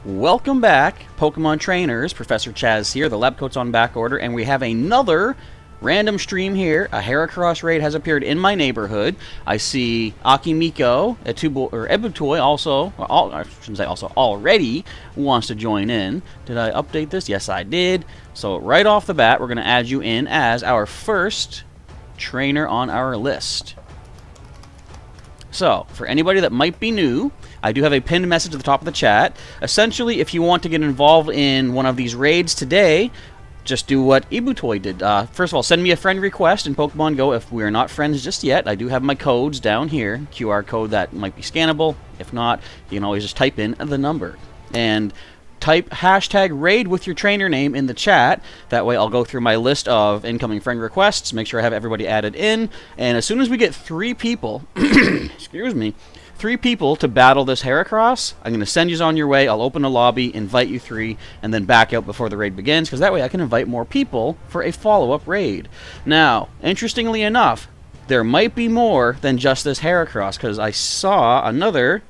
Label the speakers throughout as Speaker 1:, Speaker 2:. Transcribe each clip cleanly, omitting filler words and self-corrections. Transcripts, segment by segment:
Speaker 1: Welcome back, Pokemon trainers. Professor Chaz here. The lab coat's on back order, and we have another random stream here. A Heracross raid has appeared in my neighborhood. I see Akimiko, Ebutoy also, I shouldn't say also, already wants to join in. Did I update this? Yes, I did. So right off the bat, we're going to add you in as our first trainer on our list. So, for anybody that might be new, I do have a pinned message at the top of the chat. Essentially, if you want to get involved in one of these raids today, just do what Ebutoy did. First of all, send me a friend request in Pokemon Go if we are not friends just yet. I do have my codes down here, QR code that might be scannable. If not, you can always just type in the number. And type hashtag raid with your trainer name in the chat. That way I'll go through my list of incoming friend requests, make sure I have everybody added in, and as soon as we get 3 people, excuse me, 3 people to battle this Heracross, I'm going to send you on your way. I'll open a lobby, invite you 3, and then back out before the raid begins, because that way I can invite more people for a follow-up raid. Now, interestingly enough, there might be more than just this Heracross, because I saw another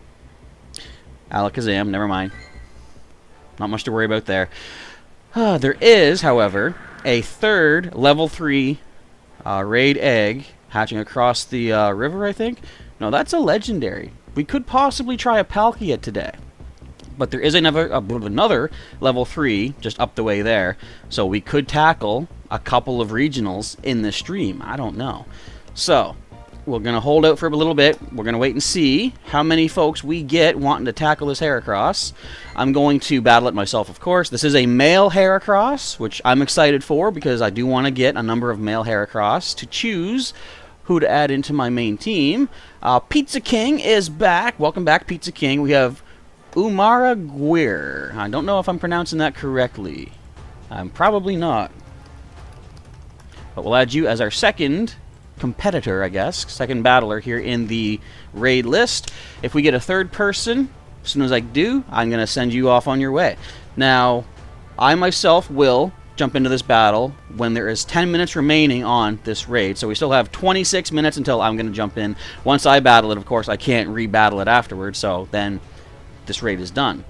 Speaker 1: Alakazam, never mind. Not much to worry about there. There is, however, a third level 3 raid egg hatching across the river, I think. No, that's a legendary. We could possibly try a Palkia today. But there is another level 3 just up the way there. So we could tackle a couple of regionals in this stream. I don't know. So, we're going to hold out for a little bit. We're going to wait and see how many folks we get wanting to tackle this Heracross. I'm going to battle it myself, of course. This is a male Heracross, which I'm excited for because I do want to get a number of male Heracross to choose who to add into my main team. Pizza King is back. Welcome back, Pizza King. We have Umara Guir. I don't know if I'm pronouncing that correctly. I'm probably not. But we'll add you as our second competitor, I guess, second battler here in the raid list. If we get a third person, as soon as I do, I'm going to send you off on your way. Now, I myself will jump into this battle when there is 10 minutes remaining on this raid. So we still have 26 minutes until I'm going to jump in. Once I battle it, of course, I can't re-battle it afterwards, so then this raid is done.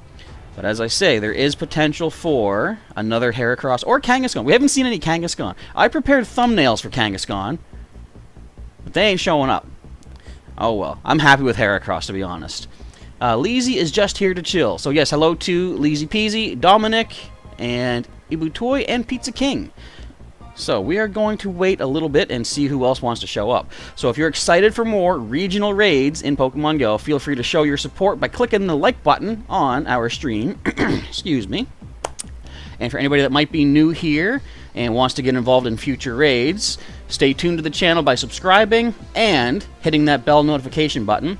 Speaker 1: But as I say, there is potential for another Heracross or Kangaskhan. We haven't seen any Kangaskhan. I prepared thumbnails for Kangaskhan, but they ain't showing up. Oh well. I'm happy with Heracross, to be honest. Leezy is just here to chill. So yes, hello to Leezy Peasy, Dominic, and Ebutoy, and Pizza King. So we are going to wait a little bit and see who else wants to show up. So if you're excited for more regional raids in Pokemon Go, feel free to show your support by clicking the like button on our stream. Excuse me. And for anybody that might be new here and wants to get involved in future raids, stay tuned to the channel by subscribing and hitting that bell notification button.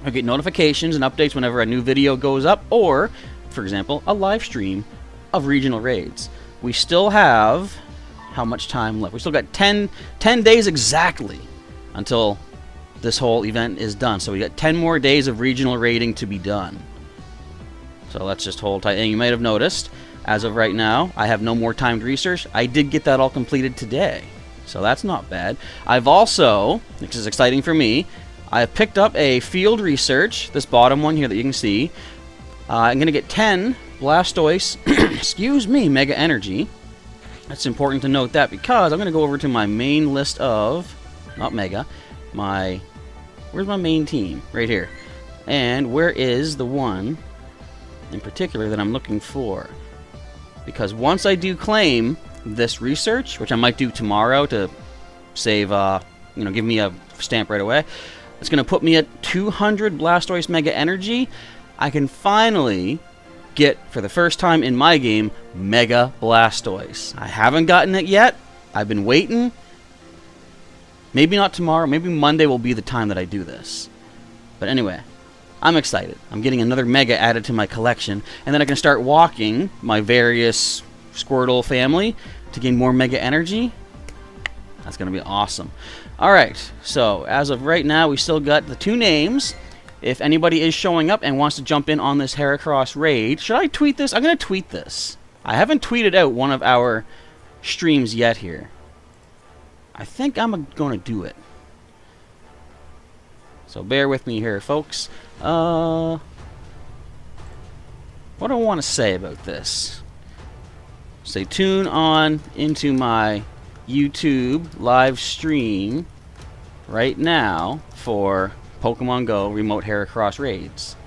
Speaker 1: You'll get notifications and updates whenever a new video goes up, or, for example, a live stream of regional raids. We still have how much time left? We still got 10 days exactly until this whole event is done. So we got 10 more days of regional raiding to be done. So let's just hold tight. And you might have noticed, as of right now, I have no more timed research. I did get that all completed today, so that's not bad. I've also, which is exciting for me, I've picked up a field research, this bottom one here that you can see. I'm going to get 10 Blastoise, excuse me, Mega Energy. That's important to note that because I'm going to go over to my main list of, not Mega, where's my main team? Right here. And where is the one in particular that I'm looking for? Because once I do claim this research, which I might do tomorrow to save, give me a stamp right away, it's going to put me at 200 Blastoise Mega Energy. I can finally get, for the first time in my game, Mega Blastoise. I haven't gotten it yet. I've been waiting. Maybe not tomorrow. Maybe Monday will be the time that I do this. But anyway, I'm excited. I'm getting another Mega added to my collection, and then I can start walking my various Squirtle family to gain more Mega Energy. That's going to be awesome. Alright, so as of right now, we still got the 2 names. If anybody is showing up and wants to jump in on this Heracross raid, should I tweet this? I'm going to tweet this. I haven't tweeted out one of our streams yet here. I think I'm going to do it. So bear with me here, folks. What what do I want to say about this? Stay tuned on into my YouTube live stream right now for Pokemon Go Remote Heracross raids.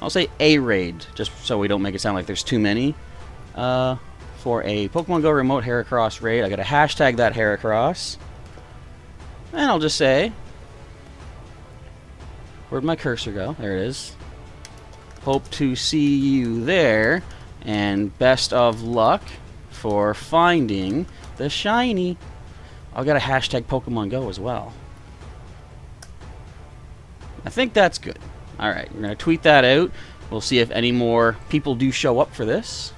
Speaker 1: I'll say a raid, just so we don't make it sound like there's too many. For a Pokemon Go Remote Heracross raid, I gotta hashtag that Heracross. And I'll just say, where'd my cursor go? There it is. Hope to see you there, and best of luck for finding the shiny. I've got a hashtag Pokemon Go as well. I think that's good. Alright, we're going to tweet that out. We'll see if any more people do show up for this.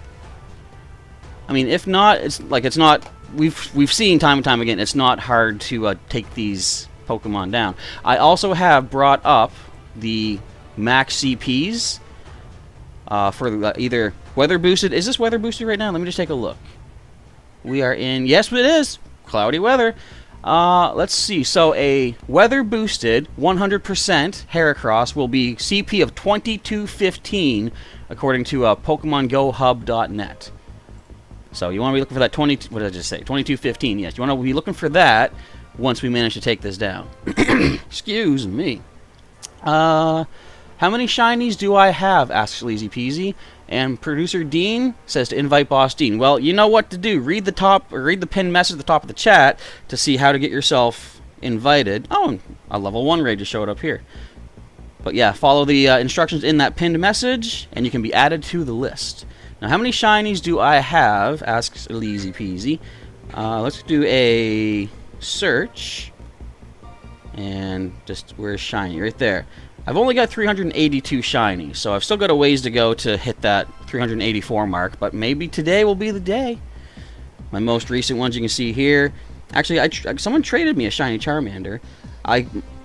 Speaker 1: I mean, if not, it's not... We've seen time and time again, it's not hard to take these Pokemon down. I also have brought up the max CPs for either weather boosted. Is this weather boosted right now? Let me just take a look. We are in... Yes, it is! Cloudy weather. Let's see. So a weather boosted 100% Heracross will be CP of 2215 according to PokemonGoHub.net. So you want to be looking for that 20. What did I just say? 2215. Yes, you want to be looking for that once we manage to take this down. Excuse me. How many shinies do I have? Asks Sleazy Peasy. And producer Dean says to invite Boss Dean. Well, you know what to do. Read the pinned message at the top of the chat to see how to get yourself invited. Oh, a level 1 raid just showed up here. But yeah, follow the instructions in that pinned message, and you can be added to the list. Now, how many shinies do I have? Asks Sleazy Peasy. Let's do a search. And just, where's shiny? Right there. I've only got 382 shiny, so I've still got a ways to go to hit that 384 mark, but maybe today will be the day. My most recent ones you can see here. Actually, someone traded me a shiny Charmander.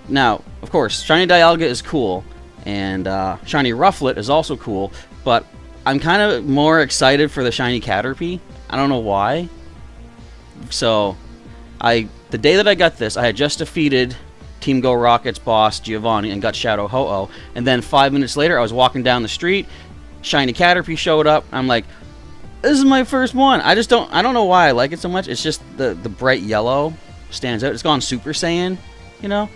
Speaker 1: Now, of course, shiny Dialga is cool, and shiny Rufflet is also cool, but I'm kind of more excited for the shiny Caterpie. I don't know why. So, the day that I got this, I had just defeated Team Go Rocket's boss, Giovanni, and got Shadow Ho-Oh. And then 5 minutes later, I was walking down the street, shiny Caterpie showed up. I'm like, this is my first one. I don't know why I like it so much. It's just the bright yellow stands out. It's gone Super Saiyan, you know?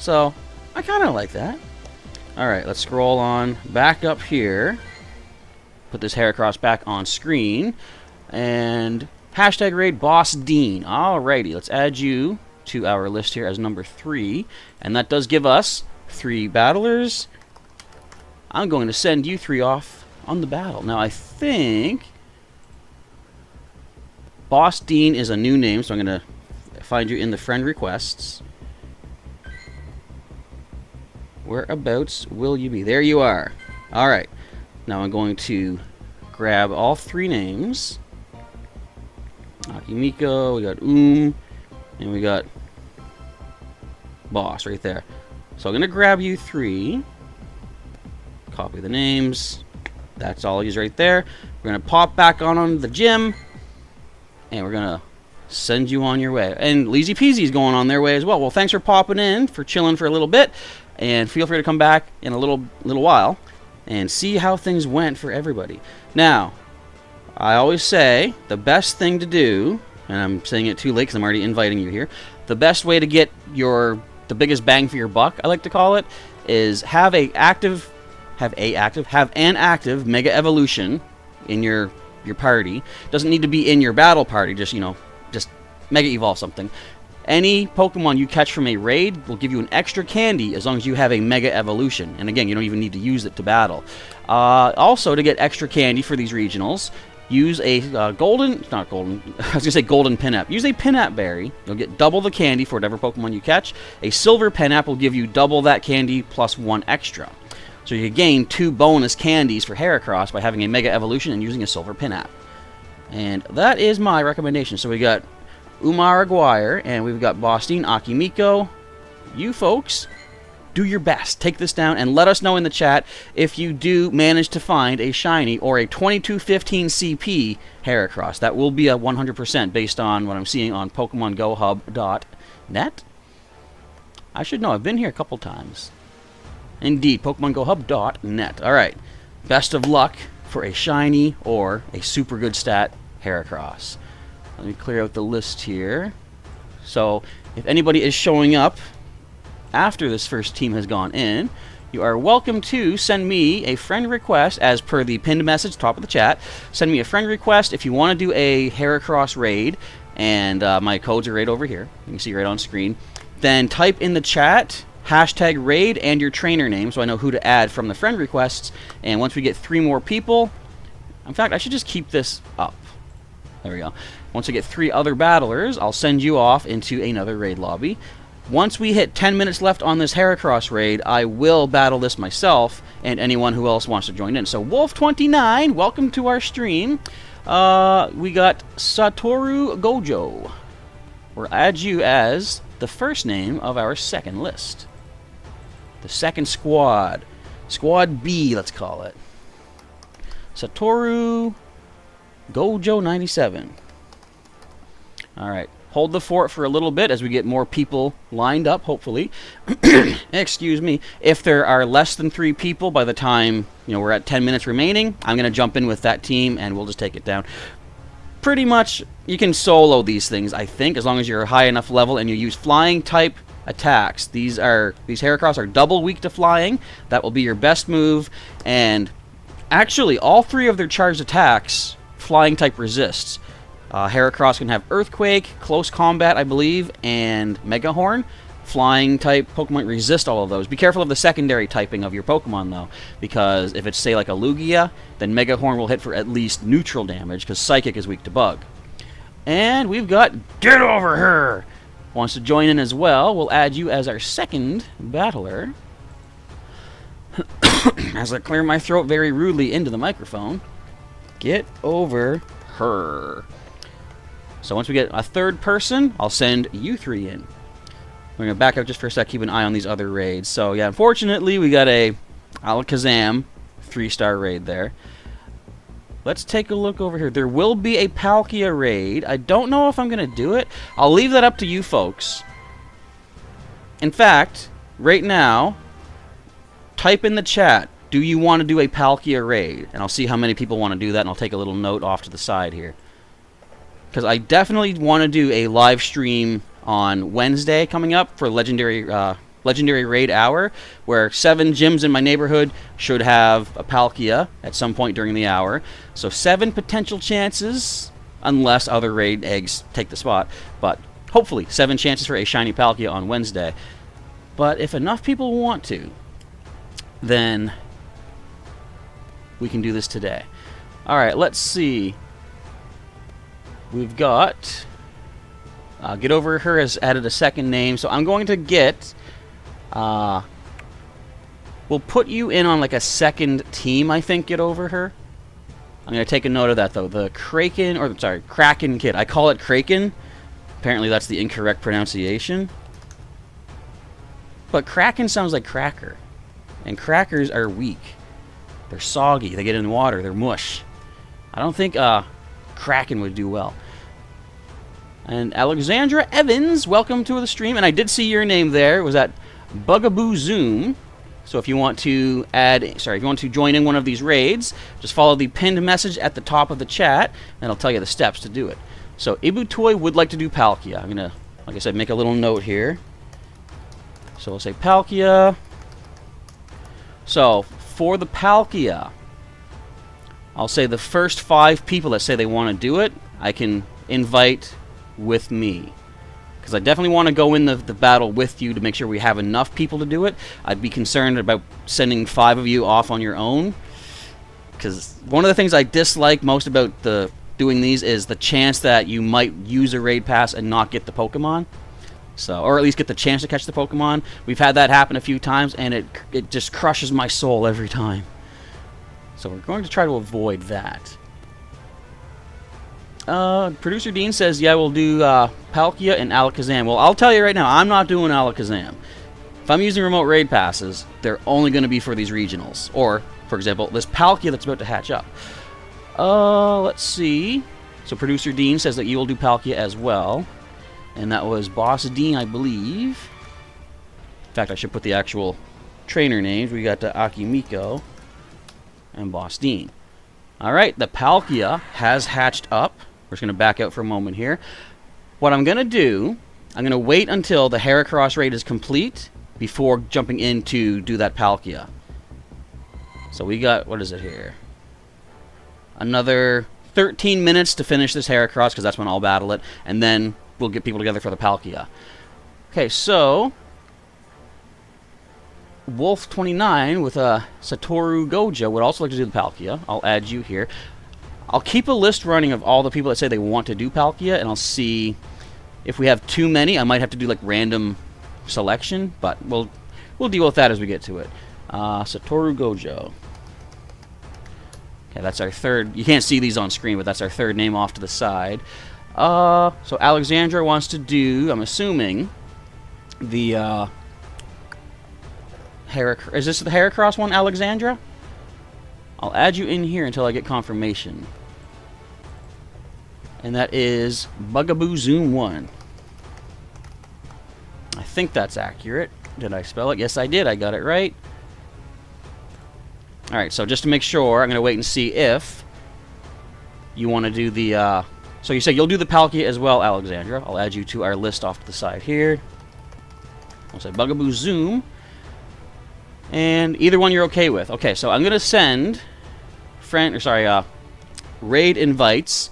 Speaker 1: So, I kind of like that. Alright, let's scroll on back up here. Put this Heracross back on screen. And hashtag raid Boss Dean. Alrighty, let's add you to our list here as number 3, and that does give us 3 battlers. I'm going to send you 3 off on the battle. Now I think Boss Dean is a new name, so I'm going to find you in the friend requests. Whereabouts will you be? There you are. Alright, now I'm going to grab all 3 names. Akimiko, we got and we got Boss right there. So I'm going to grab you 3. Copy the names. That's all these right there. We're going to pop back on the gym. And we're going to send you on your way. And Lazy Peasy's going on their way as well. Well, thanks for popping in, for chilling for a little bit. And feel free to come back in a little while and see how things went for everybody. Now, I always say the best thing to do, and I'm saying it too late because I'm already inviting you here, the best way to get the biggest bang for your buck, I like to call it, is have an active Mega Evolution in your party. Doesn't need to be in your battle party, just Mega Evolve something. Any Pokemon you catch from a raid will give you an extra candy as long as you have a Mega Evolution. And again, you don't even need to use it to battle. Also, to get extra candy for these regionals, use a golden Pinap. Use a Pinap berry. You'll get double the candy for whatever Pokemon you catch. A silver Pinap will give you double that candy plus 1 extra. So you gain 2 bonus candies for Heracross by having a Mega Evolution and using a silver Pinap. And that is my recommendation. So we got Umar Aguirre, and we've got Boss Dean, Akimiko. You folks, do your best. Take this down and let us know in the chat if you do manage to find a shiny or a 2215 CP Heracross. That will be a 100% based on what I'm seeing on PokemonGoHub.net. I should know. I've been here a couple times. Indeed, PokemonGoHub.net. Alright. best of luck for a shiny or a super good stat Heracross. Let me clear out the list here. So if anybody is showing up after this first team has gone in, you are welcome to send me a friend request as per the pinned message top of the chat. Send me a friend request if you want to do a Heracross raid, and my codes are right over here. You can see right on screen. Then type in the chat hashtag raid and your trainer name so I know who to add from the friend requests. And once we get 3 more people, in fact, I should just keep this up. There we go. Once I get 3 other battlers, I'll send you off into another raid lobby. Once we hit 10 minutes left on this Heracross raid, I will battle this myself and anyone who else wants to join in. So Wolf29, welcome to our stream. We got Satoru Gojo. We'll add you as the first name of our second list. The second squad. Squad B, let's call it. Satoru Gojo 97. Alright. Hold the fort for a little bit as we get more people lined up, hopefully. Excuse me. If there are less than 3 people by the time we're at 10 minutes remaining, I'm going to jump in with that team and we'll just take it down. Pretty much, you can solo these things, I think, as long as you're a high enough level and you use flying type attacks. These Heracross are double weak to flying. That will be your best move. And actually, all 3 of their charged attacks, flying type resists. Heracross can have Earthquake, Close Combat, I believe, and Mega Horn. Flying type Pokemon resist all of those. Be careful of the secondary typing of your Pokemon, though, because if it's, say, like a Lugia, then Mega Horn will hit for at least neutral damage, because Psychic is weak to Bug. And we've got Get Over Her! Wants to join in as well. We'll add you as our second battler. As I clear my throat very rudely into the microphone. Get Over Her. So once we get a third person, I'll send you 3 in. We're going to back up just for a sec, keep an eye on these other raids. So yeah, unfortunately, we got a Alakazam 3-star raid there. Let's take a look over here. There will be a Palkia raid. I don't know if I'm going to do it. I'll leave that up to you folks. In fact, right now, type in the chat, do you want to do a Palkia raid? And I'll see how many people want to do that, and I'll take a little note off to the side here. Because I definitely want to do a live stream on Wednesday coming up for Legendary Raid Hour, where 7 gyms in my neighborhood should have a Palkia at some point during the hour. So 7 potential chances, unless other raid eggs take the spot. But hopefully 7 chances for a shiny Palkia on Wednesday. But if enough people want to, then we can do this today. Alright, let's see. We've got Get Over Her has added a second name, so I'm going to get we'll put you in on like a second team, I think, Get Over Her. I'm going to take a note of that, though. The Kraken Kid. I call it Kraken. Apparently that's the incorrect pronunciation. But Kraken sounds like cracker. And crackers are weak. They're soggy. They get in water. They're mush. I don't think Kraken would do well. And Alexandra Evans, welcome to the stream. And I did see your name there. It was at Bugaboo Zoom. So if you want to if you want to join in one of these raids, just follow the pinned message at the top of the chat, and it'll tell you the steps to do it. So Ibutoy would like to do Palkia. I'm gonna, like I said, make a little note here. So we'll say Palkia. So for the Palkia, I'll say the first 5 people that say they want to do it, I can invite with me. Because I definitely want to go in the battle with you to make sure we have enough people to do it. I'd be concerned about sending 5 of you off on your own. Because one of the things I dislike most about doing these is the chance that you might use a raid pass and not get the Pokemon. So, or at least get the chance to catch the Pokemon. We've had that happen a few times, and it just crushes my soul every time. So we're going to try to avoid that. Producer Dean says, yeah, we'll do Palkia and Alakazam. Well, I'll tell you right now, I'm not doing Alakazam. If I'm using remote raid passes, they're only going to be for these regionals. Or, for example, this Palkia that's about to hatch up. Let's see. So Producer Dean says that you will do Palkia as well. And that was Boss Dean, I believe. In fact, I should put the actual trainer names. We got Akimiko. and Boss Dean. Alright, the Palkia has hatched up. We're just going to back out for a moment here. What I'm going to do, I'm going to wait until the Heracross raid is complete before jumping in to do that Palkia. So we got, what is it here? Another 13 minutes to finish this Heracross, because that's when I'll battle it, and then we'll get people together for the Palkia. Okay, so Wolf29 with a Satoru Gojo would also like to do the Palkia. I'll add you here. I'll keep a list running of all the people that say they want to do Palkia, and I'll see if we have too many. I might have to do like random selection, but we'll deal with that as we get to it. Satoru Gojo. Okay, that's our third. You can't see these on screen, but that's our third name off to the side. So Alexandra wants to do, I'm assuming, the is this the Heracross one, Alexandra? I'll add you in here until I get confirmation. And that is Bugaboo Zoom 1. I think that's accurate. Did I spell it? Yes, I did. I got it right. Alright, so just to make sure, I'm going to wait and see if you want to do the... so you say you'll do the Palkia as well, Alexandra. I'll add you to our list off to the side here. I'll say Bugaboo Zoom. And either one you're okay with. Okay, so I'm going to send raid invites,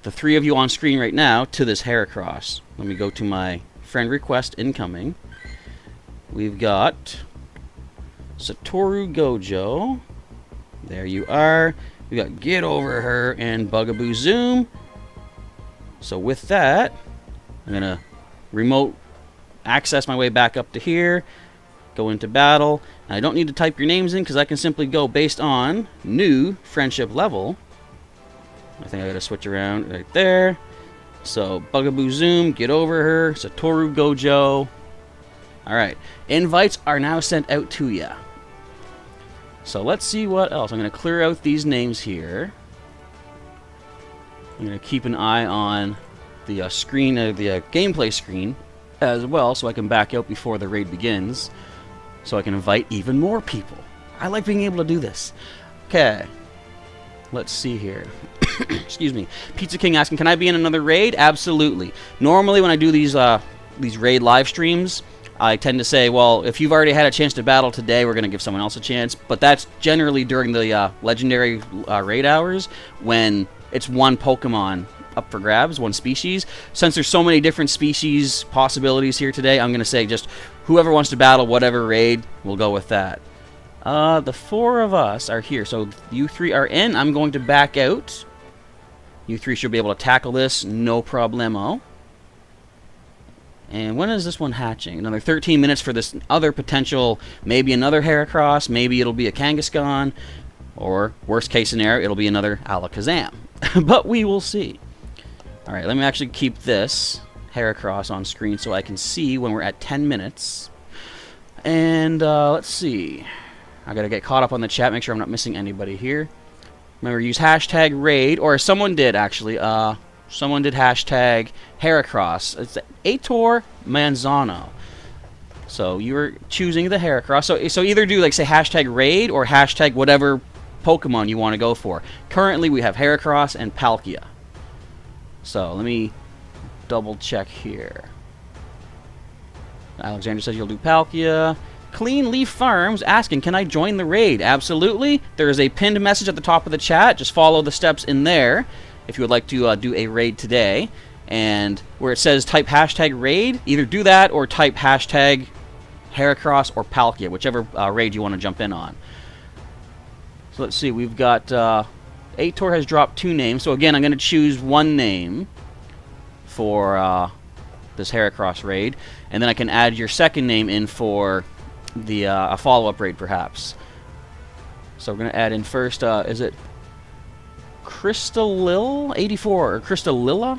Speaker 1: the three of you on screen right now, to this Heracross. Let me go to my friend request incoming. We've got Satoru Gojo. There you are. We got Get Over Her and Bugaboo Zoom. So with that, I'm going to remote access my way back up to here. Go into battle. And I don't need to type your names in because I can simply go based on new friendship level. I think I gotta switch around right there. So Bugaboo Zoom, Get Over Her, Satoru Gojo. Alright. Invites are now sent out to you. So let's see what else. I'm gonna clear out these names here. I'm gonna keep an eye on the screen, the gameplay screen as well, so I can back out before the raid begins. So I can invite even more people. I like being able to do this. Okay. Let's see here. Excuse me. Pizza King asking, can I be in another raid? Absolutely. Normally when I do these raid live streams, I tend to say, well, if you've already had a chance to battle today, we're going to give someone else a chance. But that's generally during the legendary raid hours when it's one Pokemon up for grabs, one species. Since there's so many different species possibilities here today, I'm going to say just whoever wants to battle whatever raid, we'll go with that. The four of us are here, so you three are in. I'm going to back out. You three should be able to tackle this, no problemo. And when is this one hatching? Another 13 minutes for this other potential, maybe another Heracross, maybe it'll be a Kangaskhan, or worst case scenario, it'll be another Alakazam. But we will see. Alright, let me actually keep this Heracross on screen so I can see when we're at 10 minutes. And let's see. I gotta get caught up on the chat, make sure I'm not missing anybody here. Remember, use hashtag raid, or someone did actually. Someone did hashtag Heracross. It's Aitor Manzano. So you were choosing the Heracross. So either do like say hashtag raid or hashtag whatever Pokemon you want to go for. Currently we have Heracross and Palkia. So let me double check here. Alexander says you'll do Palkia. Clean Leaf Farms asking, can I join the raid? Absolutely. There is a pinned message at the top of the chat. Just follow the steps in there if you would like to do a raid today. And where it says type hashtag raid, either do that or type hashtag Heracross or Palkia, whichever raid you want to jump in on. So let's see, we've got Aitor has dropped 2 names. So again, I'm going to choose one name for this Heracross raid, and then I can add your second name in for the a follow-up raid, perhaps. So we're going to add in first, is it Crystalil 84 or Crystalilla?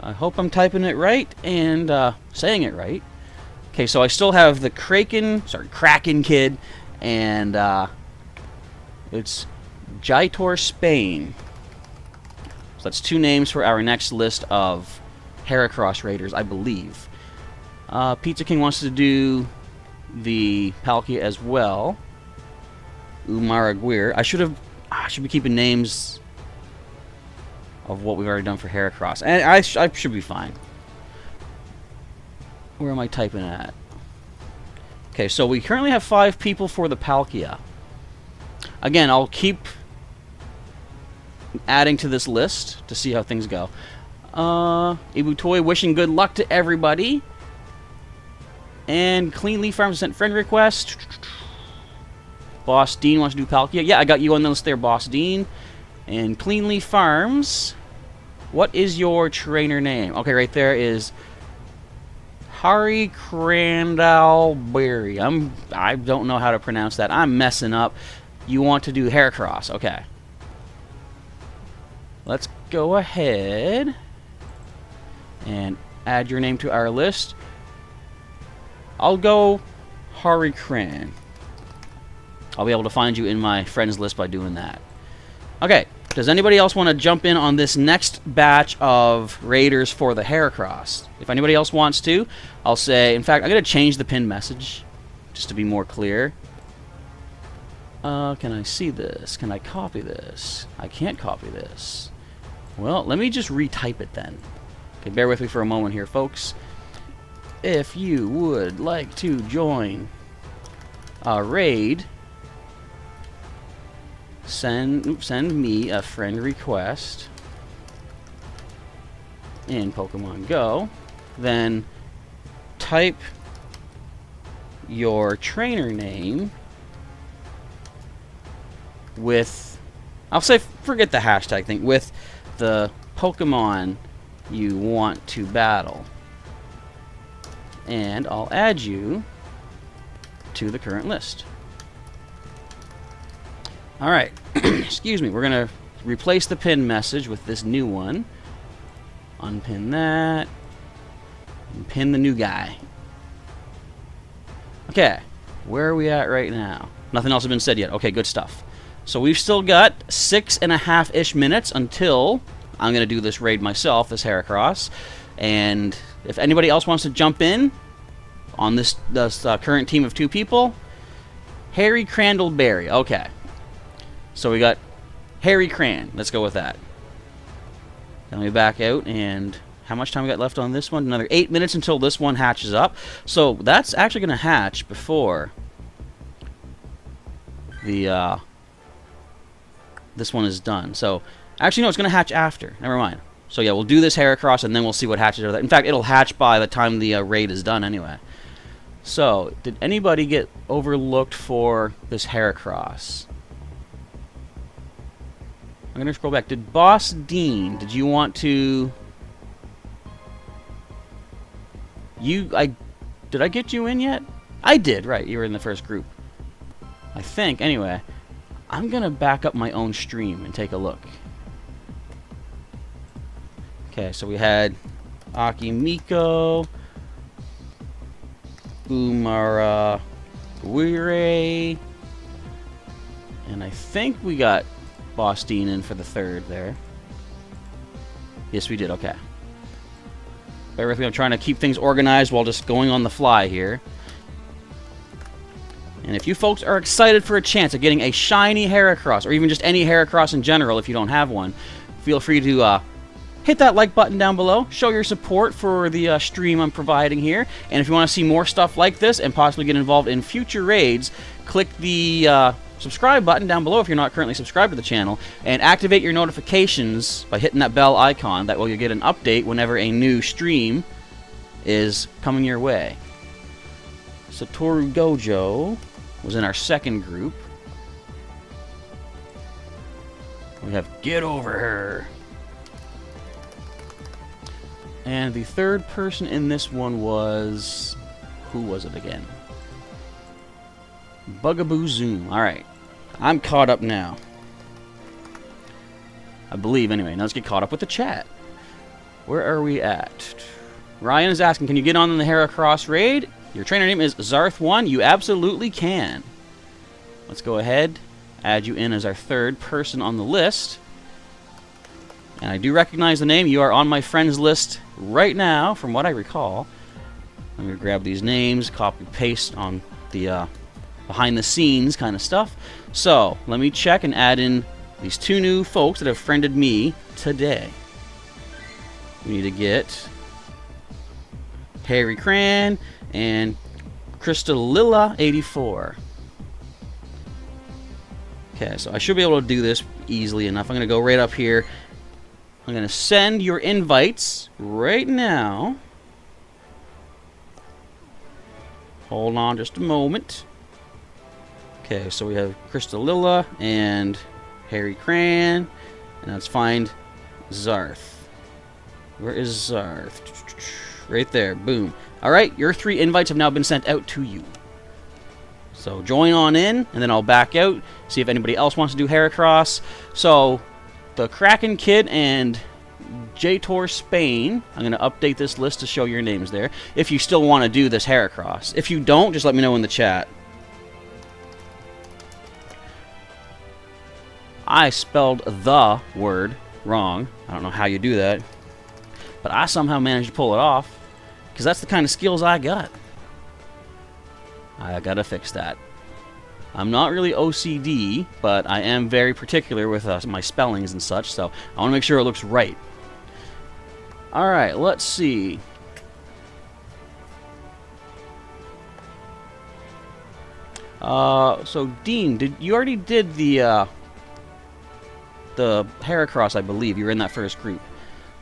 Speaker 1: I hope I'm typing it right and saying it right. Okay, so I still have the Kraken Kid, and it's Jaitor Spain. So that's 2 names for our next list of Heracross raiders, I believe. Pizza King wants to do the Palkia as well. Umaraguir. I should be keeping names of what we've already done for Heracross. And I should be fine. Where am I typing at? Okay, so we currently have 5 people for the Palkia. Again, I'll keep adding to this list to see how things go. Ibutoy wishing good luck to everybody. And Cleanly Farms sent friend request. Boss Dean wants to do Palkia. Yeah, I got you on the list there, Boss Dean. And Cleanly Farms. What is your trainer name? Okay, right there is Hari Crandalberry. I don't know how to pronounce that. I'm messing up. You want to do Heracross. Okay. Let's go ahead and add your name to our list. I'll go Hari Cran. I'll be able to find you in my friends list by doing that. Okay. Does anybody else want to jump in on this next batch of raiders for the Heracross? If anybody else wants to, I'll say... In fact, I'm going to change the pinned message just to be more clear. Can I see this? Can I copy this? I can't copy this. Well, let me just retype it then. Okay, bear with me for a moment here, folks. If you would like to join a raid... Send me a friend request in Pokemon Go. Then type your trainer name with, I'll say, forget the hashtag thing, with the Pokemon you want to battle. And I'll add you to the current list. Alright, excuse me, we're going to replace the pin message with this new one. Unpin that. And pin the new guy. Okay, where are we at right now? Nothing else has been said yet. Okay, good stuff. So we've still got 6.5-ish minutes until I'm going to do this raid myself, this Heracross. And if anybody else wants to jump in on this current team of 2 people, Hari Crandalberry. Okay. So we got Hari Cran. Let's go with that. Then we back out, and how much time we got left on this one? Another 8 minutes until this one hatches up. So that's actually going to hatch before the this one is done. So actually, no, it's going to hatch after. Never mind. So yeah, we'll do this Heracross, and then we'll see what hatches out of that. In fact, it'll hatch by the time the raid is done anyway. So, did anybody get overlooked for this Heracross? I'm going to scroll back. Did Boss Dean, did you want to... Did I get you in yet? I did, right. You were in the first group. I think. Anyway, I'm going to back up my own stream and take a look. Okay, so we had Akimiko, Umara, Guire, and I think we got Boss Dean in for the 3rd there. Yes, we did. Okay. Bear with me. I'm trying to keep things organized while just going on the fly here. And if you folks are excited for a chance of getting a shiny Heracross, or even just any Heracross in general if you don't have one, feel free to hit that like button down below. Show your support for the stream I'm providing here. And if you want to see more stuff like this and possibly get involved in future raids, click the... subscribe button down below if you're not currently subscribed to the channel, and activate your notifications by hitting that bell icon. That way you'll get an update whenever a new stream is coming your way. Satoru Gojo was in our 2nd group. We have Get Over Her. And the 3rd person in this one was... Who was it again? Bugaboo Zoom. Alright. I'm caught up now. I believe, anyway. Now let's get caught up with the chat. Where are we at? Ryan is asking, can you get on the Heracross raid? Your trainer name is Zarth1. You absolutely can. Let's go ahead. Add you in as our 3rd person on the list. And I do recognize the name. You are on my friends list right now, from what I recall. Let me grab these names, copy, paste on the behind the scenes kind of stuff. So let me check and add in these 2 new folks that have friended me today. We need to get Harry Cran and Crystalilla84. Okay, so I should be able to do this easily enough. I'm going to go right up here. I'm going to send your invites right now. Hold on just a moment. Okay, so we have Crystalilla and Harry Cran. And let's find Zarth. Where is Zarth? Right there. Boom. Alright, your 3 invites have now been sent out to you. So join on in, and then I'll back out, see if anybody else wants to do Heracross. So, the Kraken Kid and J-Tour Spain, I'm going to update this list to show your names there, if you still want to do this Heracross. If you don't, just let me know in the chat. I spelled the word wrong. I don't know how you do that. But I somehow managed to pull it off, because that's the kind of skills I got. I gotta fix that. I'm not really OCD, but I am very particular with my spellings and such, so I want to make sure it looks right. Alright, let's see. So Dean, you already did the Heracross, I believe. You were in that first group.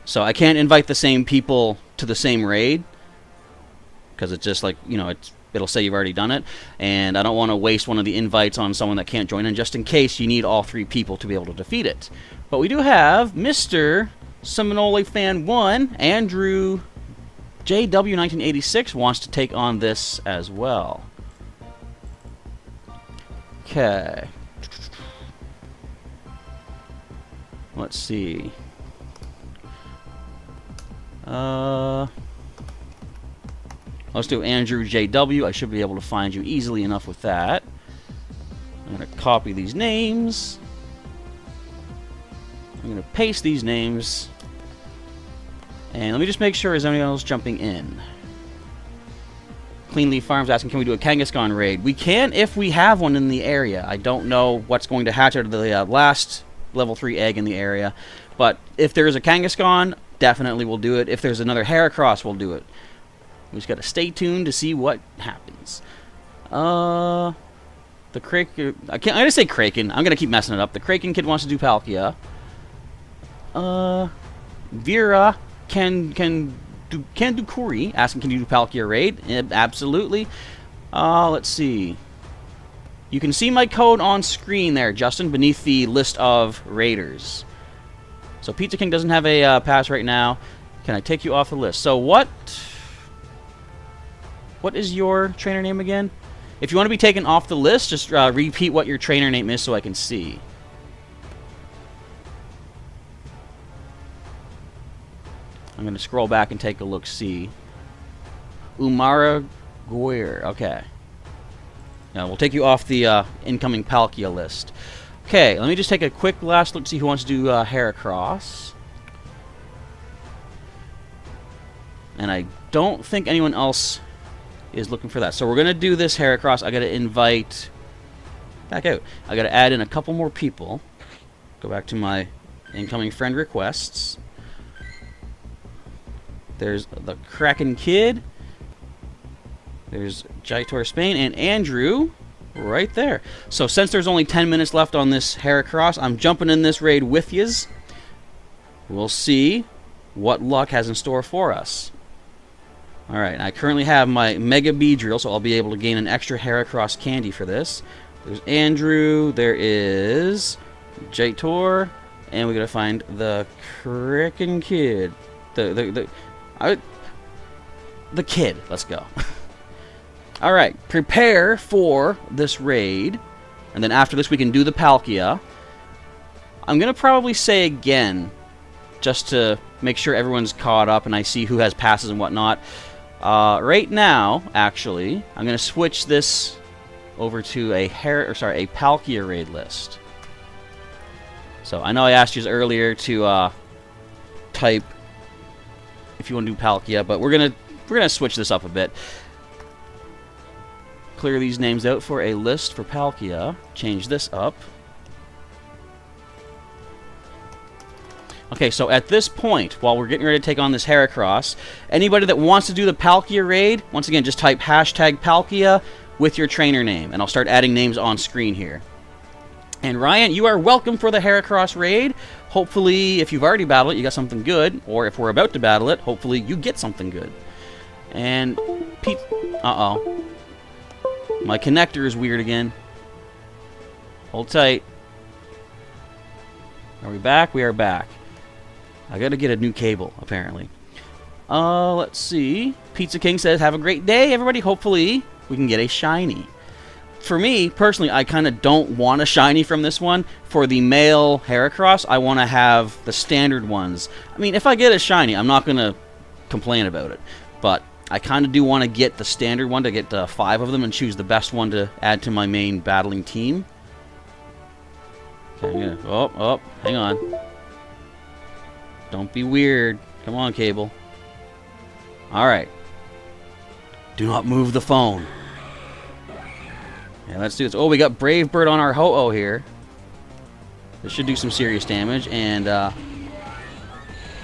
Speaker 1: So I can't invite the same people to the same raid, because it's just like, you know, it'll say you've already done it, and I don't want to waste one of the invites on someone that can't join in, just in case you need all 3 people to be able to defeat it. But we do have Mr. Seminole Fan 1, Andrew JW1986 wants to take on this as well. Okay. Let's see. Let's do Andrew JW. I should be able to find you easily enough with that. I'm going to copy these names. I'm going to paste these names. And let me just make sure, is anyone else jumping in? Cleanly Farms asking, can we do a Kangaskhan raid? We can if we have one in the area. I don't know what's going to hatch out of the last level 3 egg in the area. But if there is a Kangaskhan, definitely we'll do it. If there's another Heracross, we'll do it. We just gotta stay tuned to see what happens. The Kraken... I'm gonna say Kraken. I'm gonna keep messing it up. The Kraken Kid wants to do Palkia. Vera Kuri asking, can you do Palkia raid? Absolutely. Let's see. You can see my code on screen there, Justin, beneath the list of raiders. So Pizza King doesn't have a pass right now. Can I take you off the list? So what is your trainer name again? If you want to be taken off the list, just repeat what your trainer name is so I can see. I'm going to scroll back and take a look-see. Umara Guir. Okay. Now, we'll take you off the incoming Palkia list. Okay, let me just take a quick last look to see who wants to do Heracross. And I don't think anyone else is looking for that. So we're going to do this Heracross. I got to invite... Back out. I got to add in a couple more people. Go back to my incoming friend requests. There's the Kraken Kid. There's J-Tour Spain and Andrew right there. So since there's only 10 minutes left on this Heracross, I'm jumping in this raid with yous. We'll see what luck has in store for us. Alright, I currently have my Mega Beedrill, so I'll be able to gain an extra Heracross candy for this. There's Andrew, there is J-Tour, and we gotta find the Kraken Kid. The kid. Let's go. Alright, prepare for this raid, and then after this we can do the Palkia. I'm gonna probably say again, just to make sure everyone's caught up and I see who has passes and whatnot. Right now, actually, I'm going to switch this over to a Palkia raid list. So I know I asked you earlier to type if you want to do Palkia, but we're gonna switch this up a bit. clear these names out for a list for Palkia. Change this up. Okay, so at this point, while we're getting ready to take on this Heracross, anybody that wants to do the Palkia raid, once again, just type hashtag Palkia with your trainer name, and I'll start adding names on screen here. And Ryan, you are welcome for the Heracross raid. Hopefully, if you've already battled it, you got something good, or if we're about to battle it, hopefully you get something good. And Pete, uh-oh. My connector is weird again. Hold tight. Are we back? We are back. I gotta get a new cable, apparently. Let's see. Pizza King says, have a great day, everybody. Hopefully, we can get a shiny. For me, personally, I kind of don't want a shiny from this one. For the male Heracross, I want to have the standard ones. I mean, if I get a shiny, I'm not going to complain about it. But I kind of do want to get the standard one, to get 5 of them and choose the best one to add to my main battling team. Okay, I'm gonna, hang on. Don't be weird. Come on, cable. Alright. Do not move the phone. Yeah, let's do this. Oh, we got Brave Bird on our Ho-Oh here. This should do some serious damage. And,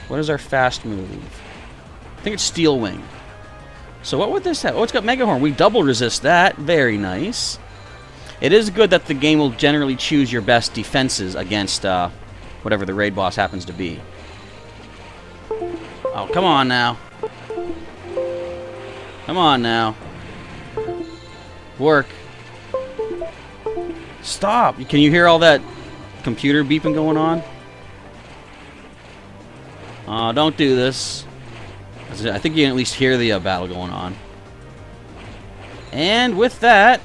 Speaker 1: what is our fast move? I think it's Steel Wing. So what would this have? Oh, it's got Mega Horn. We double resist that. Very nice. It is good that the game will generally choose your best defenses against, whatever the raid boss happens to be. Oh, come on now. Come on now. Work. Stop. Can you hear all that computer beeping going on? Don't do this. I think you can at least hear the battle going on. And with that,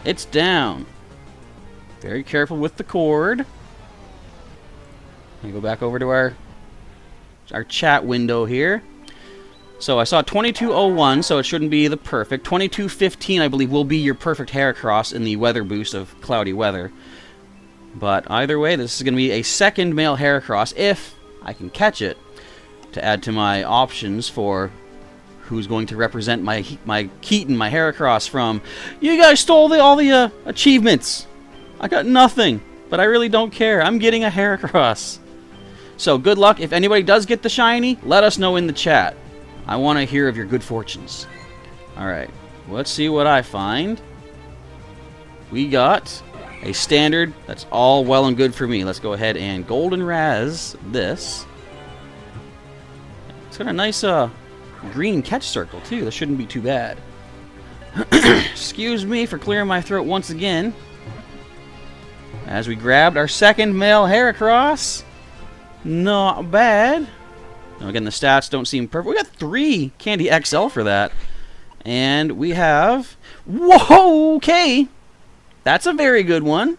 Speaker 1: it's down. Very careful with the cord. Let me go back over to our chat window here. So I saw 2201, so it shouldn't be the perfect. 2215, I believe, will be your perfect Heracross in the weather boost of cloudy weather. But either way, this is going to be a second male Heracross, if I can catch it, to add to my options for who's going to represent my Keaton, my Heracross from... You guys stole all the achievements. I got nothing, but I really don't care. I'm getting a Heracross. So good luck. If anybody does get the shiny, let us know in the chat. I want to hear of your good fortunes. Alright, let's see what I find. We got a standard. That's all well and good for me. Let's go ahead and Golden Raz this. It's got a nice green catch circle, too. This shouldn't be too bad. Excuse me for clearing my throat once again. As we grabbed our second male Heracross. Not bad. Now again, the stats don't seem perfect. We got 3 Candy XL for that. And we have... Whoa! Okay! That's a very good one.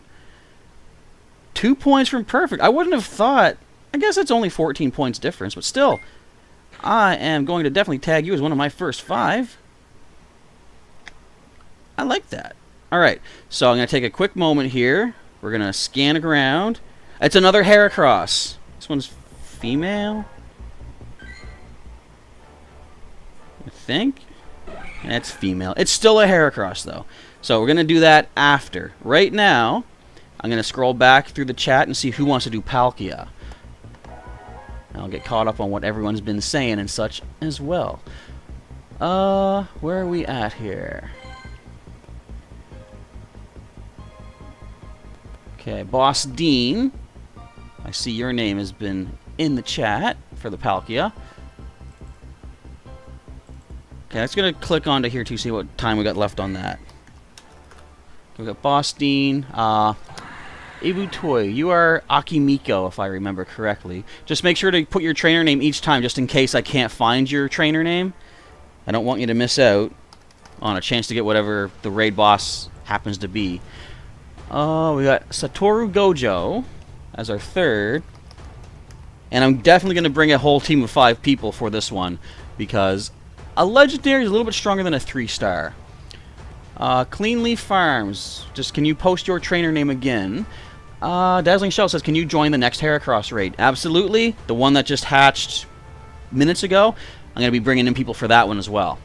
Speaker 1: 2 points from perfect. I wouldn't have thought... I guess it's only 14 points difference, but still... I am going to definitely tag you as one of my first 5. I like that. Alright, so I'm going to take a quick moment here. We're going to scan around. It's another Heracross. This one's female. I think. That's female. It's still a Heracross, though. So we're going to do that after. Right now, I'm going to scroll back through the chat and see who wants to do Palkia. I'll get caught up on what everyone's been saying and such as well. Where are we at here? Okay, Boss Dean. I see your name has been in the chat for the Palkia. Okay, let's gonna click onto here to see what time we got left on that. We got Boss Dean. Ibu Toy, you are Akimiko, if I remember correctly. Just make sure to put your trainer name each time, just in case I can't find your trainer name. I don't want you to miss out on a chance to get whatever the raid boss happens to be. We got Satoru Gojo as our third. And I'm definitely going to bring a whole team of 5 people for this one, because a legendary is a little bit stronger than a 3-star. Cleanly Farms, just can you post your trainer name again? Dazzling Shell says, can you join the next Heracross raid? Absolutely. The one that just hatched minutes ago. I'm going to be bringing in people for that one as well.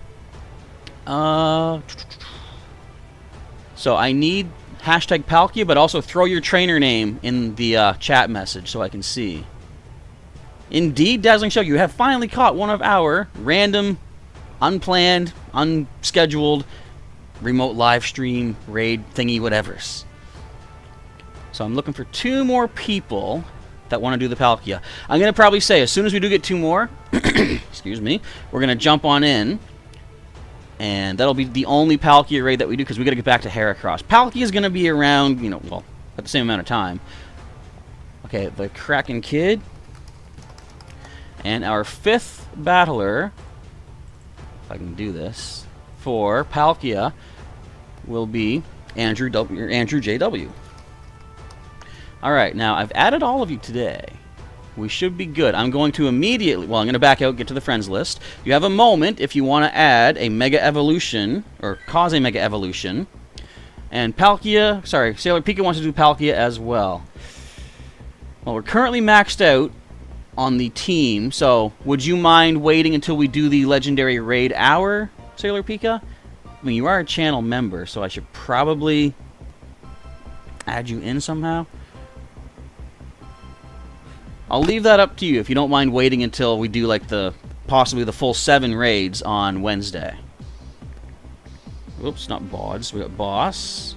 Speaker 1: So I need hashtag Palkia, but also throw your trainer name in the chat message so I can see. Indeed, Dazzling Show, you have finally caught one of our random, unplanned, unscheduled, remote live stream, raid, thingy, whatevers. So I'm looking for 2 more people that want to do the Palkia. I'm going to probably say, as soon as we do get 2 more, excuse me, we're going to jump on in. And that'll be the only Palkia raid that we do, because we got to get back to Heracross. Palkia is going to be around, you know, well, at the same amount of time. Okay, the Kraken Kid. And our 5th battler, if I can do this, for Palkia will be Andrew JW. Alright, now I've added all of you today. We should be good. I'm going to immediately, well, I'm going to back out, get to the friends list. You have a moment if you want to add a Mega Evolution, or cause a Mega Evolution. And Palkia, sorry, Sailor Pika wants to do Palkia as well. Well, we're currently maxed out on the team, so would you mind waiting until we do the Legendary Raid Hour, Sailor Pika? I mean, you are a channel member, so I should probably add you in somehow. I'll leave that up to you if you don't mind waiting until we do like possibly the full 7 raids on Wednesday. Oops, not Bods. We got Boss.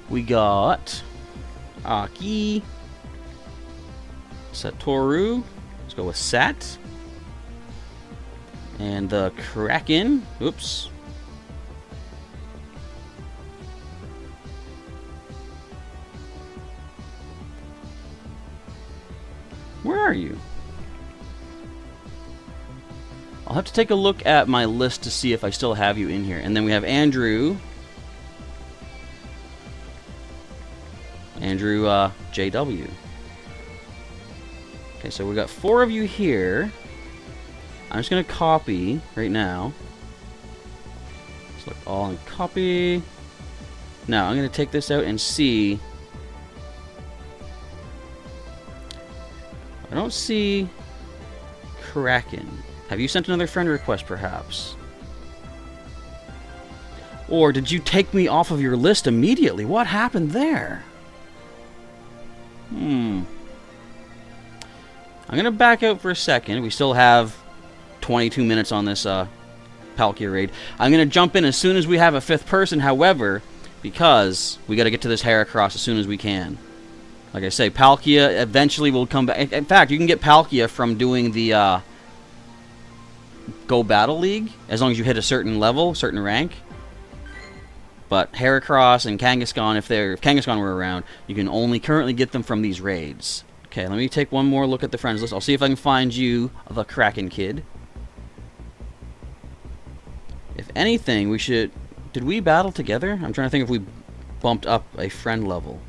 Speaker 1: We got Aki. Satoru. Let's go with Sat. And the Kraken. Oops. Where are you? I'll have to take a look at my list to see if I still have you in here. And then we have Andrew. Andrew JW. Okay, so we got 4 of you here. I'm just going to copy right now. Select all and copy. Now, I'm going to take this out and see. I don't see Kraken. Have you sent another friend request, perhaps? Or did you take me off of your list immediately? What happened there? I'm going to back out for a second. We still have 22 minutes on this Palkia raid. I'm going to jump in as soon as we have a 5th person, however, because we got to get to this Heracross as soon as we can. Like I say, Palkia eventually will come back. In fact, you can get Palkia from doing the Go Battle League, as long as you hit a certain level, certain rank. But Heracross and Kangaskhan, if Kangaskhan were around, you can only currently get them from these raids. Okay, let me take one more look at the friends list. I'll see if I can find you, the Kraken Kid. If anything, we should... Did we battle together? I'm trying to think if we bumped up a friend level.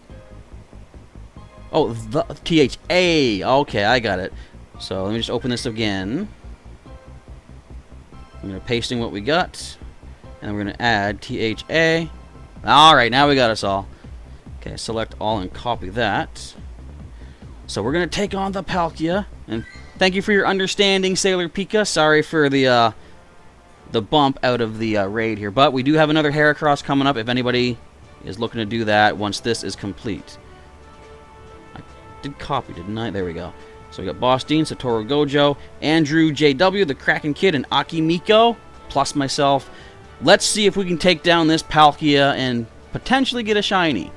Speaker 1: Oh, the THA. Okay, I got it. So let me just open this again. I'm going to paste in what we got. And then we're going to add THA. Alright, now we got us all. Okay, select all and copy that. So we're going to take on the Palkia. And thank you for your understanding, Sailor Pika. Sorry for the bump out of the raid here. But we do have another Heracross coming up if anybody is looking to do that once this is complete. Did copy, didn't I? There we go. So we got Boss Dean, Satoru Gojo, Andrew JW, the Kraken Kid, and Aki Miko, plus myself. Let's see if we can take down this Palkia and potentially get a shiny.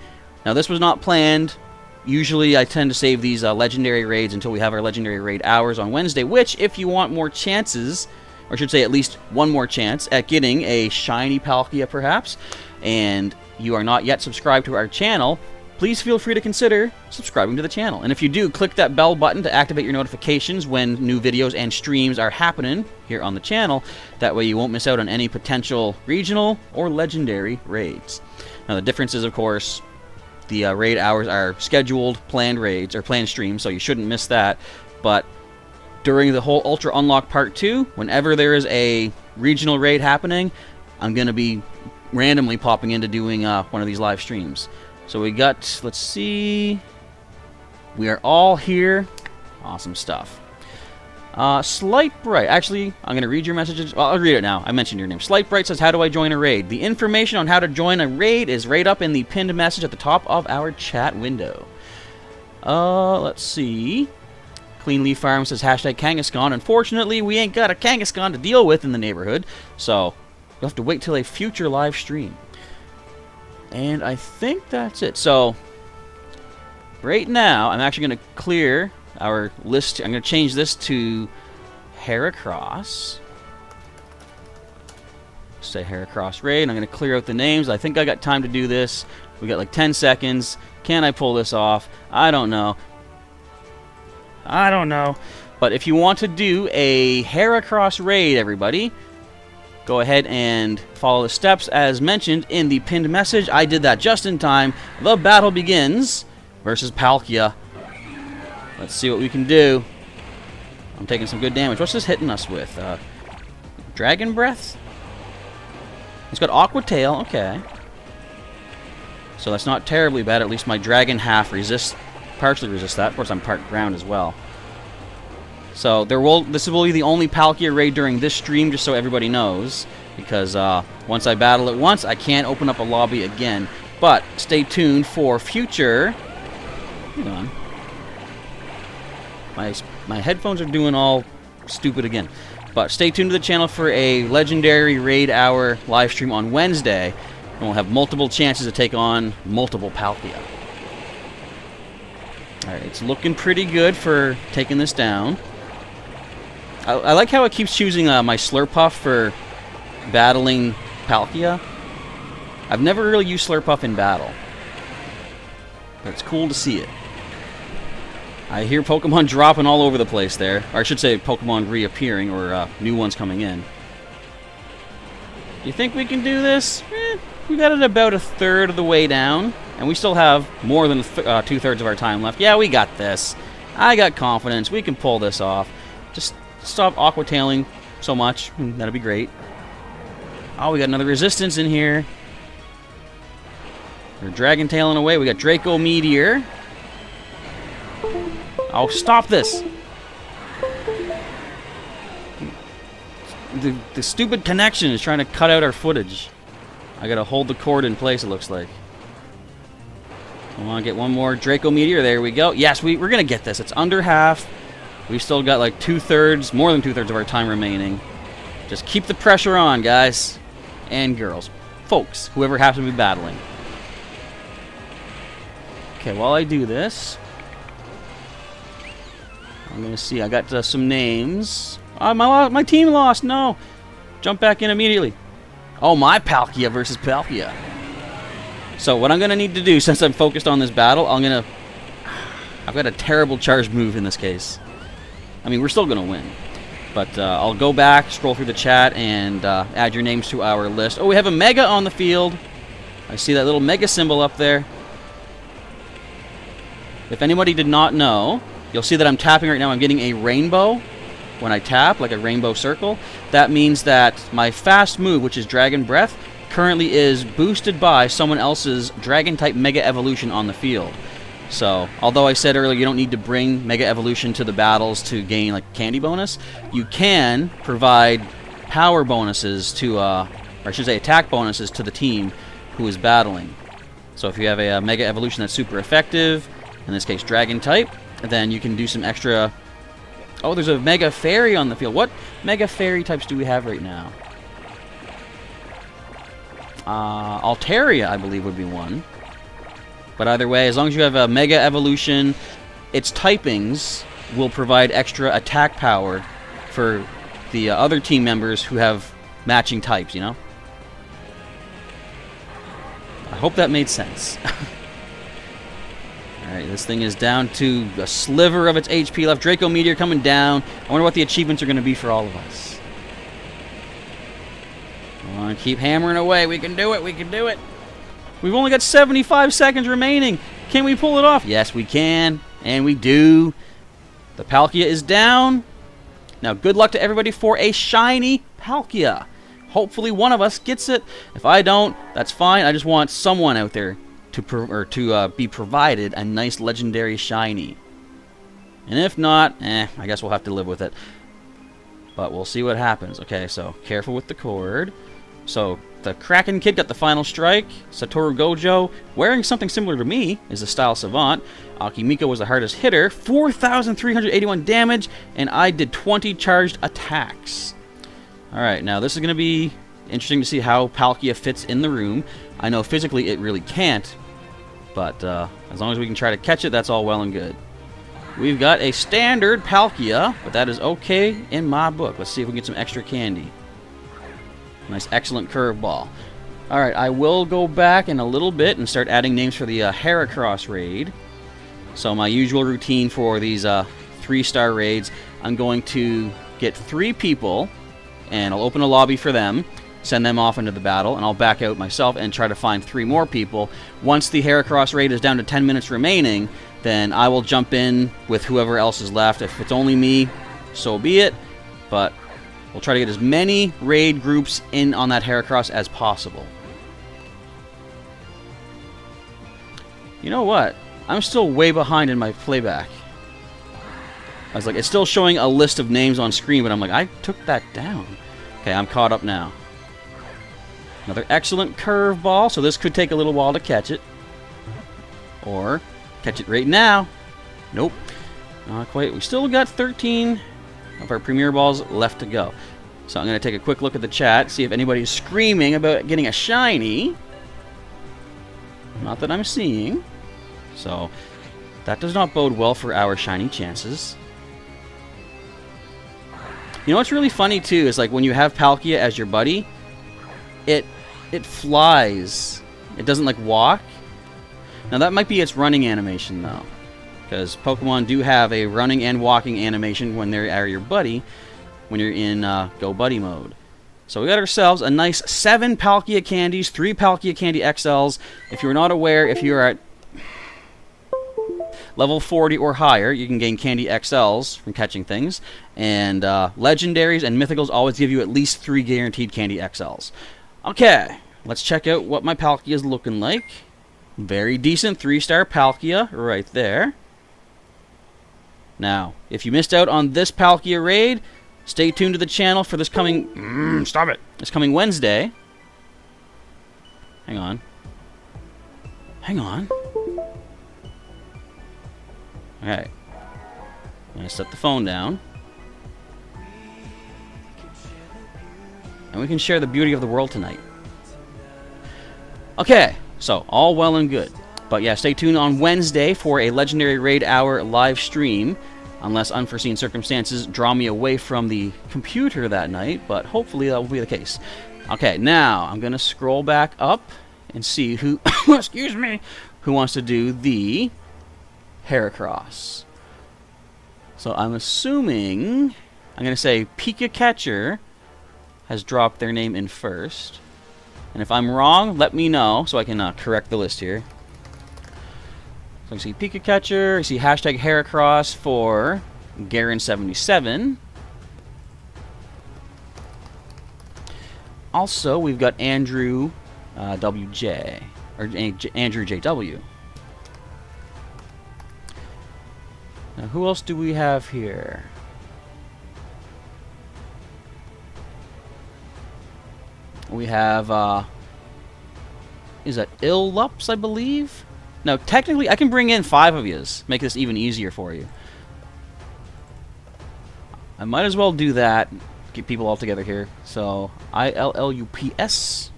Speaker 1: Now, this was not planned. Usually, I tend to save these legendary raids until we have our legendary raid hours on Wednesday, which, if you want more chances, or I should say at least one more chance at getting a shiny Palkia, perhaps, and you are not yet subscribed to our channel, please feel free to consider subscribing to the channel. And if you do, click that bell button to activate your notifications when new videos and streams are happening here on the channel. That way you won't miss out on any potential regional or legendary raids. Now the difference is, of course, the raid hours are scheduled, planned raids, or planned streams, so you shouldn't miss that. But during the whole Ultra Unlock Part 2, whenever there is a regional raid happening, I'm going to be randomly popping into doing one of these live streams. So we got, let's see, we are all here. Awesome stuff. Slight Bright. Actually, I'm going to read your messages. Well, I'll read it now. I mentioned your name. Slight Bright says, how do I join a raid? The information on how to join a raid is right up in the pinned message at the top of our chat window. Let's see. Clean Leaf Farm says, hashtag Kangaskhan. Unfortunately, we ain't got a Kangaskhan to deal with in the neighborhood, so you'll have to wait till a future live stream. And I think that's it. So, right now, I'm actually going to clear our list. I'm going to change this to Heracross. Say Heracross raid. I'm going to clear out the names. I think I got time to do this. We got like 10 seconds. Can I pull this off? I don't know. I don't know. But if you want to do a Heracross raid, everybody, go ahead and follow the steps as mentioned in the pinned message. I did that just in time. The battle begins versus Palkia. Let's see what we can do. I'm taking some good damage. What's this hitting us with? Dragon Breath? He's got Aqua Tail. Okay. So that's not terribly bad. At least my Dragon half partially resists that. Of course, I'm part ground as well. So this will be the only Palkia raid during this stream, just so everybody knows. Because once I battle it once, I can't open up a lobby again. But stay tuned for future... Hang on. My headphones are doing all stupid again. But stay tuned to the channel for a legendary raid hour live stream on Wednesday. And we'll have multiple chances to take on multiple Palkia. Alright, it's looking pretty good for taking this down. I like how it keeps choosing my Slurpuff for battling Palkia. I've never really used Slurpuff in battle. But it's cool to see it. I hear Pokemon dropping all over the place there. Or I should say Pokemon reappearing, or new ones coming in. Do you think we can do this? We got it about a third of the way down. And we still have more than two-thirds of our time left. Yeah, we got this. I got confidence. We can pull this off. Just stop aqua-tailing so much. That'd be great. Oh, we got another resistance in here. We're dragon tailing away. We got Draco Meteor. Oh, stop this! The stupid connection is trying to cut out our footage. I gotta hold the cord in place, it looks like. I want to get one more Draco Meteor. There we go. Yes, we're gonna get this. It's under half. We've still got like two-thirds, more than two-thirds of our time remaining. Just keep the pressure on, guys. And girls. Folks, whoever happens to be battling. Okay, while I do this... I'm going to see. I got some names. My team lost. No. Jump back in immediately. Oh, my Palkia versus Palkia. So what I'm going to need to do, since I'm focused on this battle, I've got a terrible charge move in this case. I mean, we're still going to win. But I'll go back, scroll through the chat, and add your names to our list. Oh, we have a Mega on the field. I see that little Mega symbol up there. If anybody did not know... You'll see that I'm tapping right now. I'm getting a rainbow when I tap, like a rainbow circle. That means that my fast move, which is Dragon Breath, currently is boosted by someone else's Dragon-type Mega Evolution on the field. So, although I said earlier you don't need to bring Mega Evolution to the battles to gain like candy bonus, you can provide power bonuses to, or I should say attack bonuses to the team who is battling. So if you have a Mega Evolution that's super effective, in this case Dragon-type, then you can do some extra... Oh, there's a Mega Fairy on the field. What Mega Fairy types do we have right now? Altaria, I believe, would be one. But either way, as long as you have a Mega Evolution, its typings will provide extra attack power for the other team members who have matching types, you know? I hope that made sense. Alright, this thing is down to a sliver of its HP left. Draco Meteor coming down. I wonder what the achievements are going to be for all of us. Come on, keep hammering away. We can do it. We can do it. We've only got 75 seconds remaining. Can we pull it off? Yes, we can. And we do. The Palkia is down. Now, good luck to everybody for a shiny Palkia. Hopefully one of us gets it. If I don't, that's fine. I just want someone out there to be provided a nice legendary shiny. And if not, I guess we'll have to live with it. But we'll see what happens. Okay, so careful with the cord. So the Kraken Kid got the final strike. Satoru Gojo, wearing something similar to me, is the Style Savant. Akimiko was the hardest hitter, 4,381 damage, and I did 20 charged attacks. Alright, now this is going to be interesting to see how Palkia fits in the room. I know physically it really can't, but as long as we can try to catch it, that's all well and good. We've got a standard Palkia, but that is okay in my book. Let's see if we can get some extra candy. Nice, excellent curveball. Alright, I will go back in a little bit and start adding names for the Heracross raid. So my usual routine for these 3-star raids, I'm going to get 3 people, and I'll open a lobby for them, send them off into the battle, and I'll back out myself and try to find 3 more people. Once the Heracross raid is down to 10 minutes remaining, then I will jump in with whoever else is left. If it's only me, so be it, but we'll try to get as many raid groups in on that Heracross as possible. You know what? I'm still way behind in my playback. I was like, it's still showing a list of names on screen, but I'm like, I took that down. Okay, I'm caught up now. Another excellent curveball, so this could take a little while to catch it. Or catch it right now. Nope. Not quite. We still got 13 of our Premier Balls left to go. So I'm going to take a quick look at the chat, see if anybody's screaming about getting a shiny. Not that I'm seeing. So that does not bode well for our shiny chances. You know what's really funny too is like when you have Palkia as your buddy, it flies. It doesn't like walk. Now that might be its running animation though, because Pokemon do have a running and walking animation when they are your buddy, when you're in Go Buddy mode. So we got ourselves a nice 7 Palkia candies, 3 Palkia Candy XLs. If you're not aware, if you're at level 40 or higher, you can gain Candy XLs from catching things. And Legendaries and Mythicals always give you at least 3 guaranteed Candy XLs. Okay, let's check out what my Palkia is looking like. Very decent 3-star Palkia right there. Now, if you missed out on this Palkia raid, stay tuned to the channel for this coming... stop it! This coming Wednesday. Hang on. Hang on. Alright. I'm going to set the phone down. And we can share the beauty of the world tonight. Okay, so all well and good. But yeah, stay tuned on Wednesday for a Legendary Raid Hour live stream. Unless unforeseen circumstances draw me away from the computer that night, but hopefully that will be the case. Okay, now I'm going to scroll back up and see who, excuse me, who wants to do the Heracross. So I'm assuming, I'm going to say Pika Catcher has dropped their name in first. And if I'm wrong, let me know so I can correct the list here. So I see Pika Catcher, I see hashtag Heracross for Garen77. Also, we've got Andrew WJ, or Andrew JW. Now, who else do we have here? We have, is that Illups, I believe? No, technically, I can bring in 5 of yous. Make this even easier for you. I might as well do that. Get people all together here. So, ILLUPS.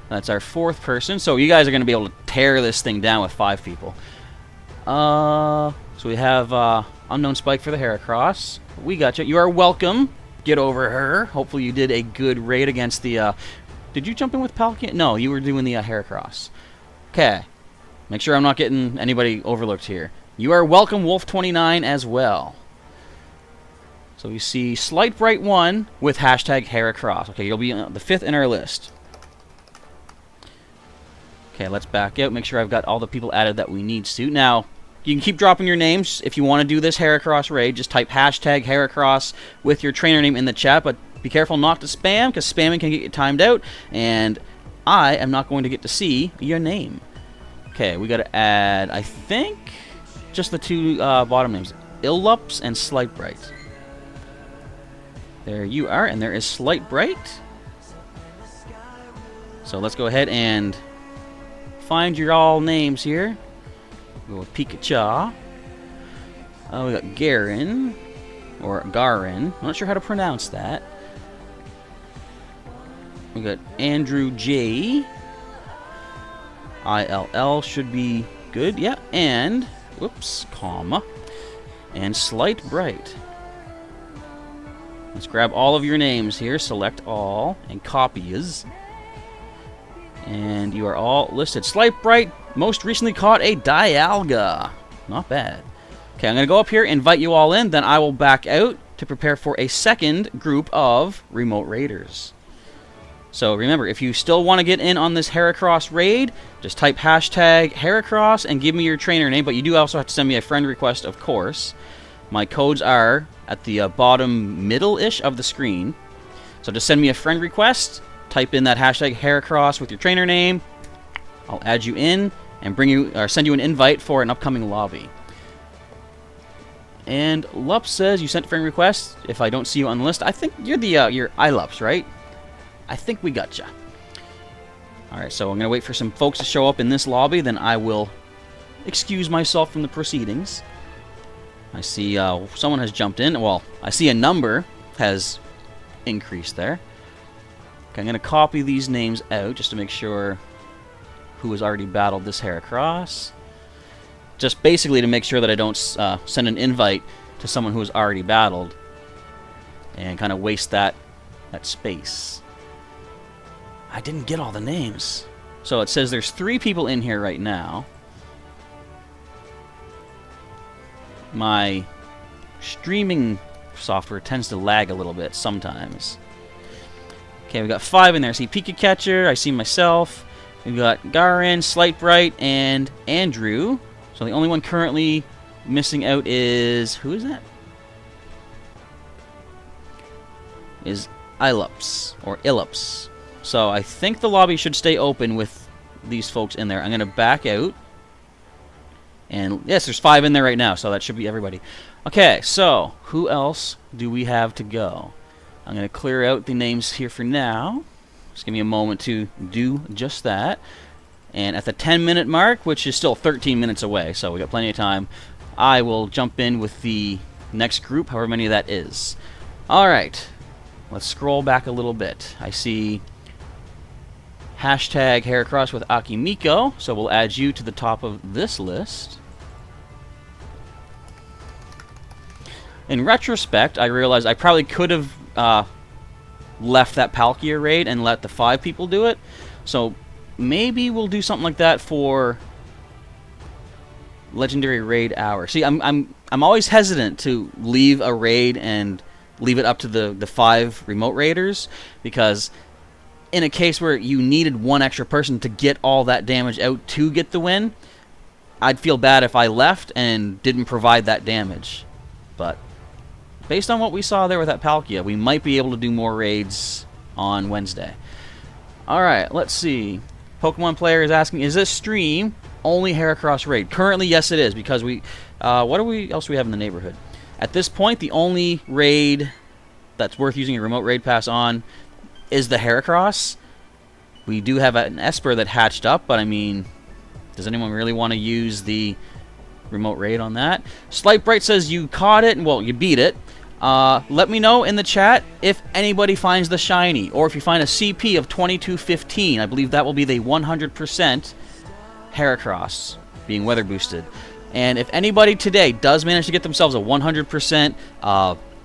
Speaker 1: That's our 4th person. So, you guys are going to be able to tear this thing down with 5 people. So, we have Unknown Spike for the Heracross. We got you. You are welcome. Get over her. Hopefully, you did a good raid against the... did you jump in with Palkia? No, you were doing the Heracross. Okay. Make sure I'm not getting anybody overlooked here. You are welcome, Wolf29, as well. So we see Slight Bright 1 with hashtag Heracross. Okay, you'll be the 5th in our list. Okay, let's back out. Make sure I've got all the people added that we need to. Now, you can keep dropping your names. If you want to do this Heracross raid, just type hashtag Heracross with your trainer name in the chat, but be careful not to spam, because spamming can get you timed out, and I am not going to get to see your name. Okay, we got to add, I think, just the 2 bottom names, Illups and Slight Bright. There you are, and there is Slight Bright. So let's go ahead and find your all names here. Go with Pikachu. We got Garen, or Garin. I'm not sure how to pronounce that. We got Andrew J. ILL should be good. Yeah, and whoops, comma, and Slight Bright. Let's grab all of your names here. Select all and copies. And you are all listed. Slight Bright most recently caught a Dialga. Not bad. Okay, I'm going to go up here, invite you all in, then I will back out to prepare for a second group of remote raiders. So remember, if you still want to get in on this Heracross raid, just type hashtag Heracross and give me your trainer name, but you do also have to send me a friend request, of course. My codes are at the bottom middle-ish of the screen. So just send me a friend request, type in that hashtag Heracross with your trainer name. I'll add you in and bring you or send you an invite for an upcoming lobby. And Lup says you sent a friend request. If I don't see you on the list, I think you're the you're iLups, right? I think we gotcha. All right, so I'm gonna wait for some folks to show up in this lobby. Then I will excuse myself from the proceedings. I see someone has jumped in. Well, I see a number has increased there. Okay, I'm gonna copy these names out just to make sure who has already battled this Heracross. Just basically to make sure that I don't send an invite to someone who has already battled and kind of waste that space. I didn't get all the names. So it says there's 3 people in here right now. My streaming software tends to lag a little bit sometimes. Okay, we got 5 in there. I see Pika Catcher, I see myself. We've got Garin, Slight Bright, and Andrew. So the only one currently missing out is... who is that? Is iLups, or iLups. So I think the lobby should stay open with these folks in there. I'm going to back out. And yes, there's 5 in there right now, so that should be everybody. Okay, so who else do we have to go? I'm going to clear out the names here for now. Just give me a moment to do just that. And at the 10-minute mark, which is still 13 minutes away, so we got plenty of time, I will jump in with the next group, however many that is. All right, let's scroll back a little bit. I see hashtag Heracross with Akimiko, so we'll add you to the top of this list. In retrospect, I realized I probably could have left that Palkia raid and let the 5 people do it. So maybe we'll do something like that for Legendary Raid Hour. See, I'm always hesitant to leave a raid and leave it up to the 5 remote raiders, because in a case where you needed 1 extra person to get all that damage out to get the win, I'd feel bad if I left and didn't provide that damage. But based on what we saw there with that Palkia, we might be able to do more raids on Wednesday. Alright, let's see. Pokemon player is asking, is this stream only Heracross raid? Currently, yes it is, because we... what else do we have in the neighborhood? At this point, the only raid that's worth using a remote raid pass on is the Heracross. We do have an Esper that hatched up, but I mean, does anyone really want to use the remote raid on that? Slight Bright says you caught it, and well, you beat it. Let me know in the chat if anybody finds the shiny, or if you find a CP of 2215. I believe that will be the 100% Heracross being weather boosted. And if anybody today does manage to get themselves a 100%,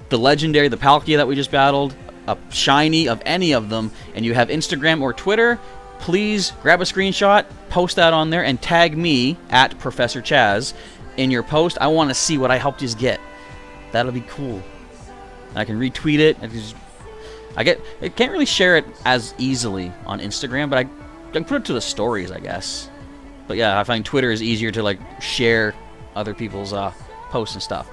Speaker 1: the legendary, the Palkia that we just battled, a shiny of any of them, and you have Instagram or Twitter, please grab a screenshot, post that on there, and tag me at Professor Chaz in your post. I want to see what I helped you get. That'll be cool. I can retweet it. I can't really share it as easily on Instagram, but I can put it to the stories, I guess. But yeah, I find Twitter is easier to like share other people's posts and stuff.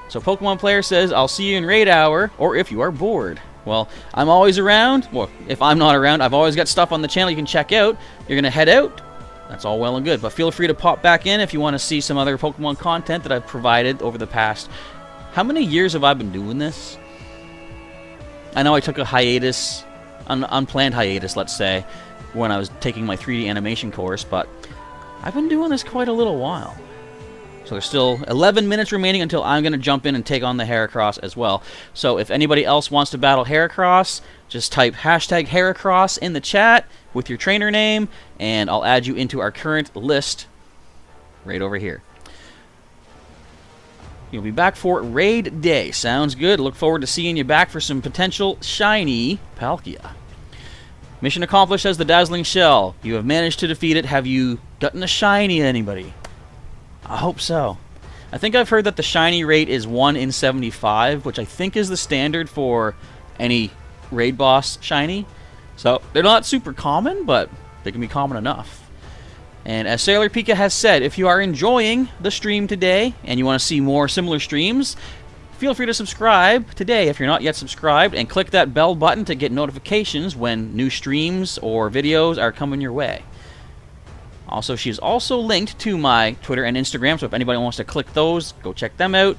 Speaker 1: So Pokemon player says, I'll see you in raid hour, or if you are bored. Well, I'm always around. Well, if I'm not around, I've always got stuff on the channel you can check out. You're going to head out. That's all well and good. But feel free to pop back in if you want to see some other Pokemon content that I've provided over the past... How many years have I been doing this? I know I took a hiatus, an unplanned hiatus, let's say, when I was taking my 3D animation course, but I've been doing this quite a little while. So there's still 11 minutes remaining until I'm going to jump in and take on the Heracross as well. So if anybody else wants to battle Heracross, just type hashtag Heracross in the chat with your trainer name, and I'll add you into our current list right over here. You'll be back for Raid Day. Sounds good. Look forward to seeing you back for some potential shiny Palkia. Mission accomplished, says the Dazzling Shell. You have managed to defeat it. Have you gotten a shiny, anybody? I hope so. I think I've heard that the shiny rate is 1 in 75, which I think is the standard for any raid boss shiny. So they're not super common, but they can be common enough. And as Sailor Pika has said, if you are enjoying the stream today and you want to see more similar streams, feel free to subscribe today if you're not yet subscribed, and click that bell button to get notifications when new streams or videos are coming your way. Also, she's also linked to my Twitter and Instagram, so if anybody wants to click those, go check them out.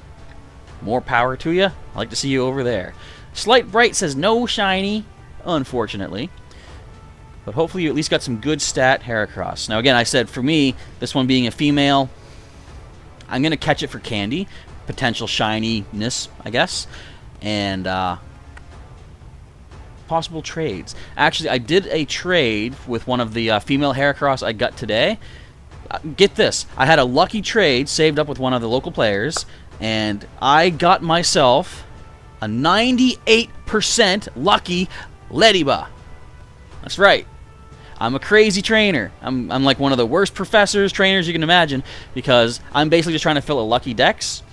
Speaker 1: More power to you. I'd like to see you over there. Slight Bright says no shiny, unfortunately. But hopefully you at least got some good stat Heracross. Now again, I said for me, this one being a female, I'm going to catch it for candy. Potential shininess, I guess. And possible trades. Actually, I did a trade with one of the female Heracross I got today. Get this. I had a lucky trade saved up with one of the local players, and I got myself a 98% lucky Lediba. That's right. I'm a crazy trainer. I'm like one of the worst trainers you can imagine, because I'm basically just trying to fill a lucky dex.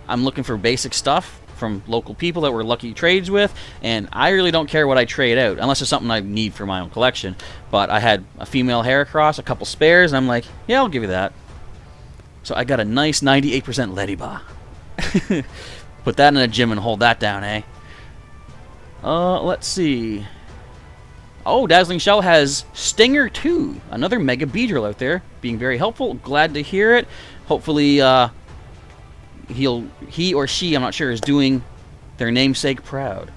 Speaker 1: I'm looking for basic stuff from local people that we're lucky trades with, and I really don't care what I trade out, unless it's something I need for my own collection. But I had a female Heracross, a couple spares, and I'm like, yeah, I'll give you that. So I got a nice 98% Lediba. Put that in a gym and hold that down, eh? Let's see. Oh, Dazzling Shell has Stinger 2, another Mega Beedrill out there, being very helpful. Glad to hear it. Hopefully, he or she, I'm not sure, is doing their namesake proud.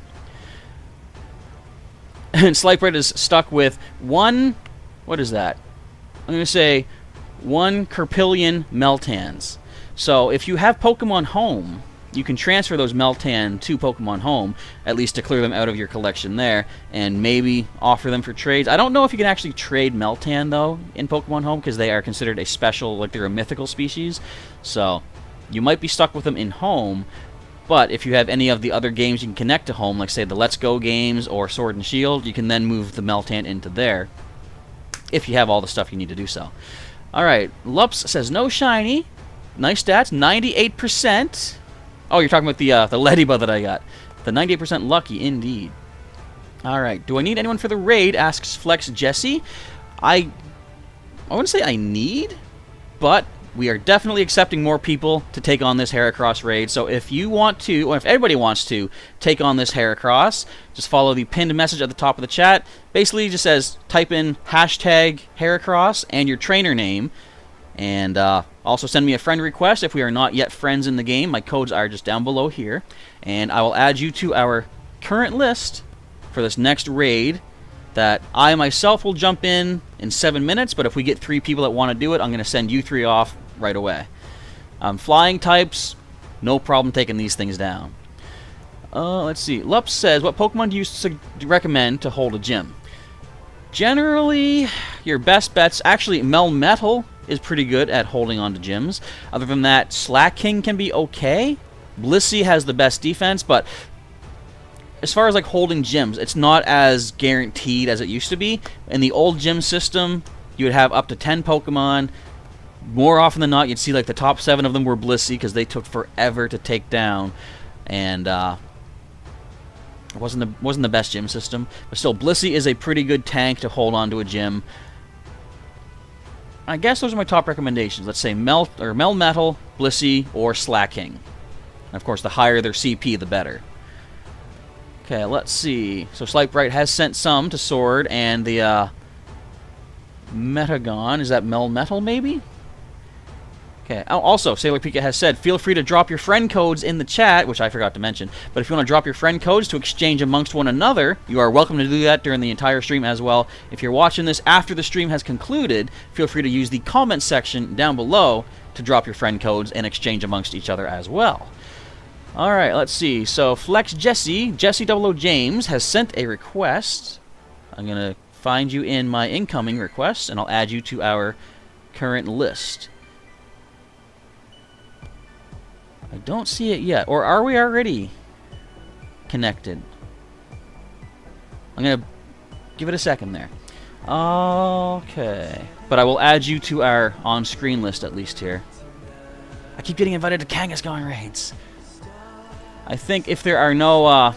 Speaker 1: And Slight is stuck with one, what is that? I'm going to say 1 Kerpillion Meltans. So if you have Pokemon Home, you can transfer those Meltan to Pokemon Home, at least to clear them out of your collection there, and maybe offer them for trades. I don't know if you can actually trade Meltan, though, in Pokemon Home, because they are considered a special, like they're a mythical species. So you might be stuck with them in Home, but if you have any of the other games you can connect to Home, like say the Let's Go games or Sword and Shield, you can then move the Meltan into there, if you have all the stuff you need to do so. Alright, Lups says no shiny. Nice stats, 98%. Oh, you're talking about the Lediba that I got. The 98% lucky, indeed. Alright, do I need anyone for the raid, asks Flex Jesse. I wouldn't say I need, but we are definitely accepting more people to take on this Heracross raid. So if you want to, or if everybody wants to, take on this Heracross, just follow the pinned message at the top of the chat. Basically, it just says, type in hashtag Heracross and your trainer name. And also send me a friend request if we are not yet friends in the game. My codes are just down below here. And I will add you to our current list for this next raid that I myself will jump in 7 minutes. But if we get 3 people that want to do it, I'm going to send you 3 off right away. Flying types, no problem taking these things down. Let's see. Lup says, what Pokemon do you recommend to hold a gym? Generally, your best bets, actually Melmetal is pretty good at holding on to gyms. Other than that, Slaking can be okay. Blissey has the best defense, but as far as like holding gyms, it's not as guaranteed as it used to be. In the old gym system, you would have up to 10 Pokemon. More often than not, you'd see like the top 7 of them were Blissey because they took forever to take down, and it wasn't the best gym system. But still, Blissey is a pretty good tank to hold on to a gym. I guess those are my top recommendations. Let's say Melmetal, Blissey, or Slaking. And of course, the higher their CP, the better. Okay, let's see. So Slight Bright has sent some to Sword and the Metagon. Is that Melmetal, maybe? Okay. Oh, also, Sailor Pika has said, feel free to drop your friend codes in the chat, which I forgot to mention. But if you want to drop your friend codes to exchange amongst one another, you are welcome to do that during the entire stream as well. If you're watching this after the stream has concluded, feel free to use the comment section down below to drop your friend codes and exchange amongst each other as well. Alright, let's see. So, Flex Jesse 00 James, has sent a request. I'm going to find you in my incoming requests, and I'll add you to our current list. I don't see it yet. Or are we already connected? I'm going to give it a second there. Okay. But I will add you to our on-screen list at least here. I keep getting invited to Kangaskhan raids. I think if there are no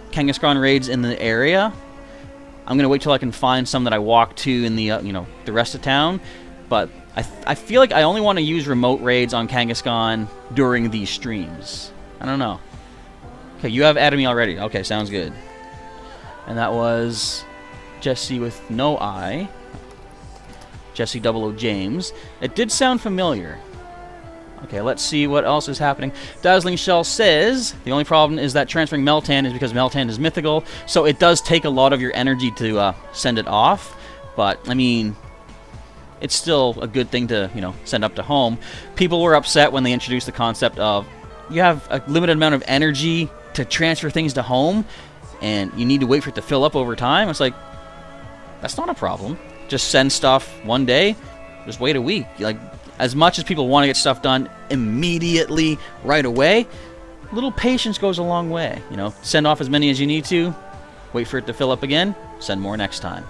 Speaker 1: Kangaskhan raids in the area, I'm going to wait till I can find some that I walk to in the, you know, the rest of town. But I feel like I only want to use remote raids on Kangaskhan during these streams. I don't know. Okay, you have added me already. Okay, sounds good. And that was Jesse with no I. Jesse 00 James. It did sound familiar. Okay, let's see what else is happening. Dazzling Shell says, the only problem is that transferring Meltan is because Meltan is mythical, so it does take a lot of your energy to send it off. But, I mean, it's still a good thing to, you know, send up to home. People were upset when they introduced the concept of you have a limited amount of energy to transfer things to home, and you need to wait for it to fill up over time. It's like, that's not a problem. Just send stuff one day, just wait a week. Like, as much as people want to get stuff done immediately, right away, a little patience goes a long way. You know, send off as many as you need to, wait for it to fill up again, send more next time.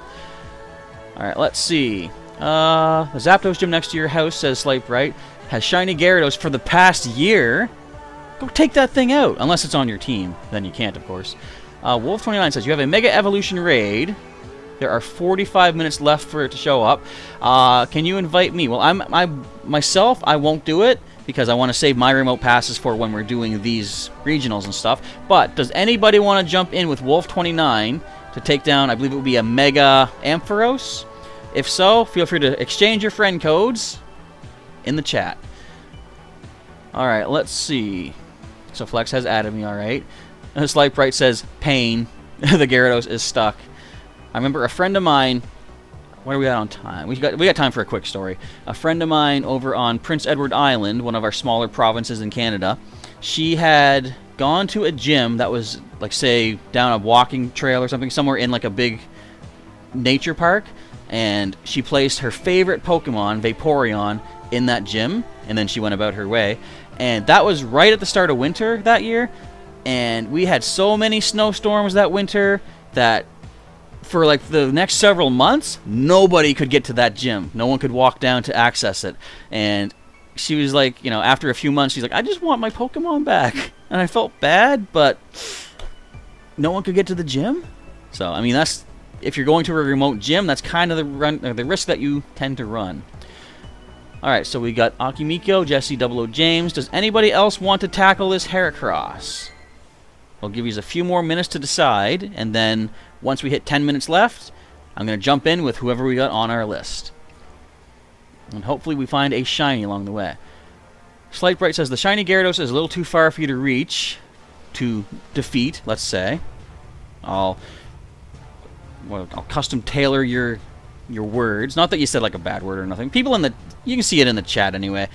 Speaker 1: Alright, let's see. The Zapdos gym next to your house, says Slipe Right, has shiny Gyarados for the past year. Go take that thing out. Unless it's on your team. Then you can't, of course. Wolf29 says, you have a Mega Evolution raid. There are 45 minutes left for it to show up. Can you invite me? Well, myself, I won't do it because I want to save my remote passes for when we're doing these regionals and stuff. But does anybody want to jump in with Wolf29 to take down, I believe it would be a Mega Ampharos? If so, feel free to exchange your friend codes in the chat. Alright, let's see. So Flex has added me, alright. Slipe Right says, pain. The Gyarados is stuck. I remember a friend of mine... What are we at on time? We got time for a quick story. A friend of mine over on Prince Edward Island, one of our smaller provinces in Canada, she had gone to a gym that was, like, say, down a walking trail or something, somewhere in, like, a big nature park, and she placed her favorite Pokemon, Vaporeon, in that gym, and then she went about her way. And that was right at the start of winter that year, and we had so many snowstorms that winter that for like the next several months, nobody could get to that gym. No one could walk down to access it. And she was like, you know, after a few months, she's like, I just want my Pokemon back. And I felt bad, but no one could get to the gym. So, I mean, that's, if you're going to a remote gym, that's kind of the risk that you tend to run. Alright, so we got Akimiko, Jesse 00 James. Does anybody else want to tackle this Heracross? We'll give you a few more minutes to decide, and then once we hit 10 minutes left, I'm going to jump in with whoever we got on our list. And hopefully we find a shiny along the way. Slight Bright says, the shiny Gyarados is a little too far for you to reach, to defeat, let's say. I'll custom tailor your words. Not that you said like a bad word or nothing. People in the... You can see it in the chat anyway.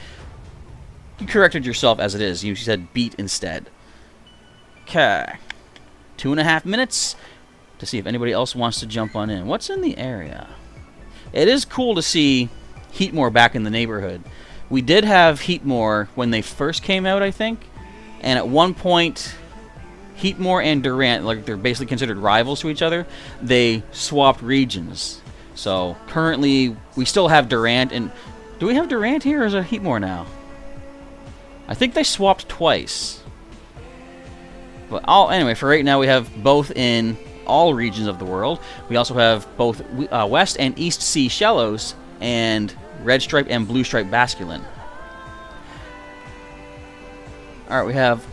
Speaker 1: You corrected yourself as it is. You said beat instead. Okay. 2.5 minutes to see if anybody else wants to jump on in. What's in the area? It is cool to see Heatmore back in the neighborhood. We did have Heatmore when they first came out, I think. And at one point, Heatmore and Durant, like they're basically considered rivals to each other, they swapped regions. So currently, we still have Durant. And do we have Durant here or is it Heatmore now? I think they swapped twice. But anyway, for right now, we have both in all regions of the world. We also have both West and East Sea Shellos and Red Stripe and Blue Stripe Basculin. Alright, we have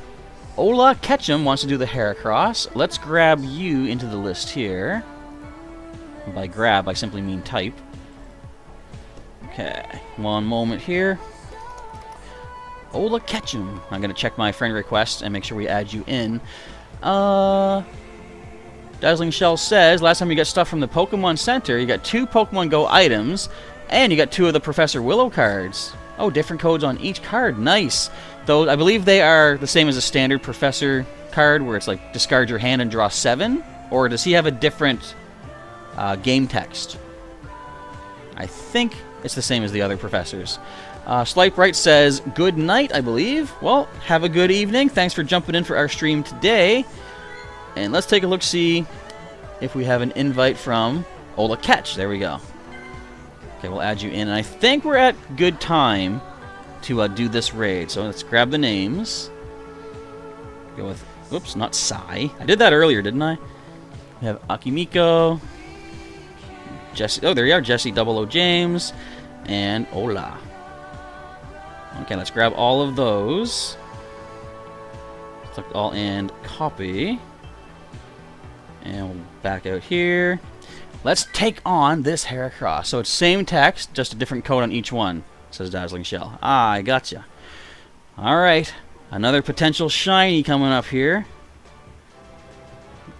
Speaker 1: Ola Ketchum wants to do the Heracross. Let's grab you into the list here. And by grab, I simply mean type. Okay, one moment here. Ola Ketchum. I'm going to check my friend request and make sure we add you in. Dazzling Shell says, last time you got stuff from the Pokemon Center, you got 2 Pokemon Go items, and you got 2 of the Professor Willow cards. Oh, different codes on each card. Nice. Those, I believe they are the same as a standard Professor card, where it's like, discard your hand and draw 7? Or does he have a different game text? I think it's the same as the other Professors. Slipe Right says, good night, I believe. Well, have a good evening. Thanks for jumping in for our stream today. And let's take a look, see if we have an invite from Ola Ketch. There we go. Okay, we'll add you in. And I think we're at good time to do this raid. So let's grab the names. Go with, whoops, not Sai. I did that earlier, didn't I? We have Akimiko, Jesse. Oh, there you are, Jesse 00 James, and Ola. Okay, let's grab all of those. Click all and copy. And we'll back out here. Let's take on this Heracross. So it's same text, just a different code on each one, says Dazzling Shell. Ah, I gotcha. Alright, another potential shiny coming up here.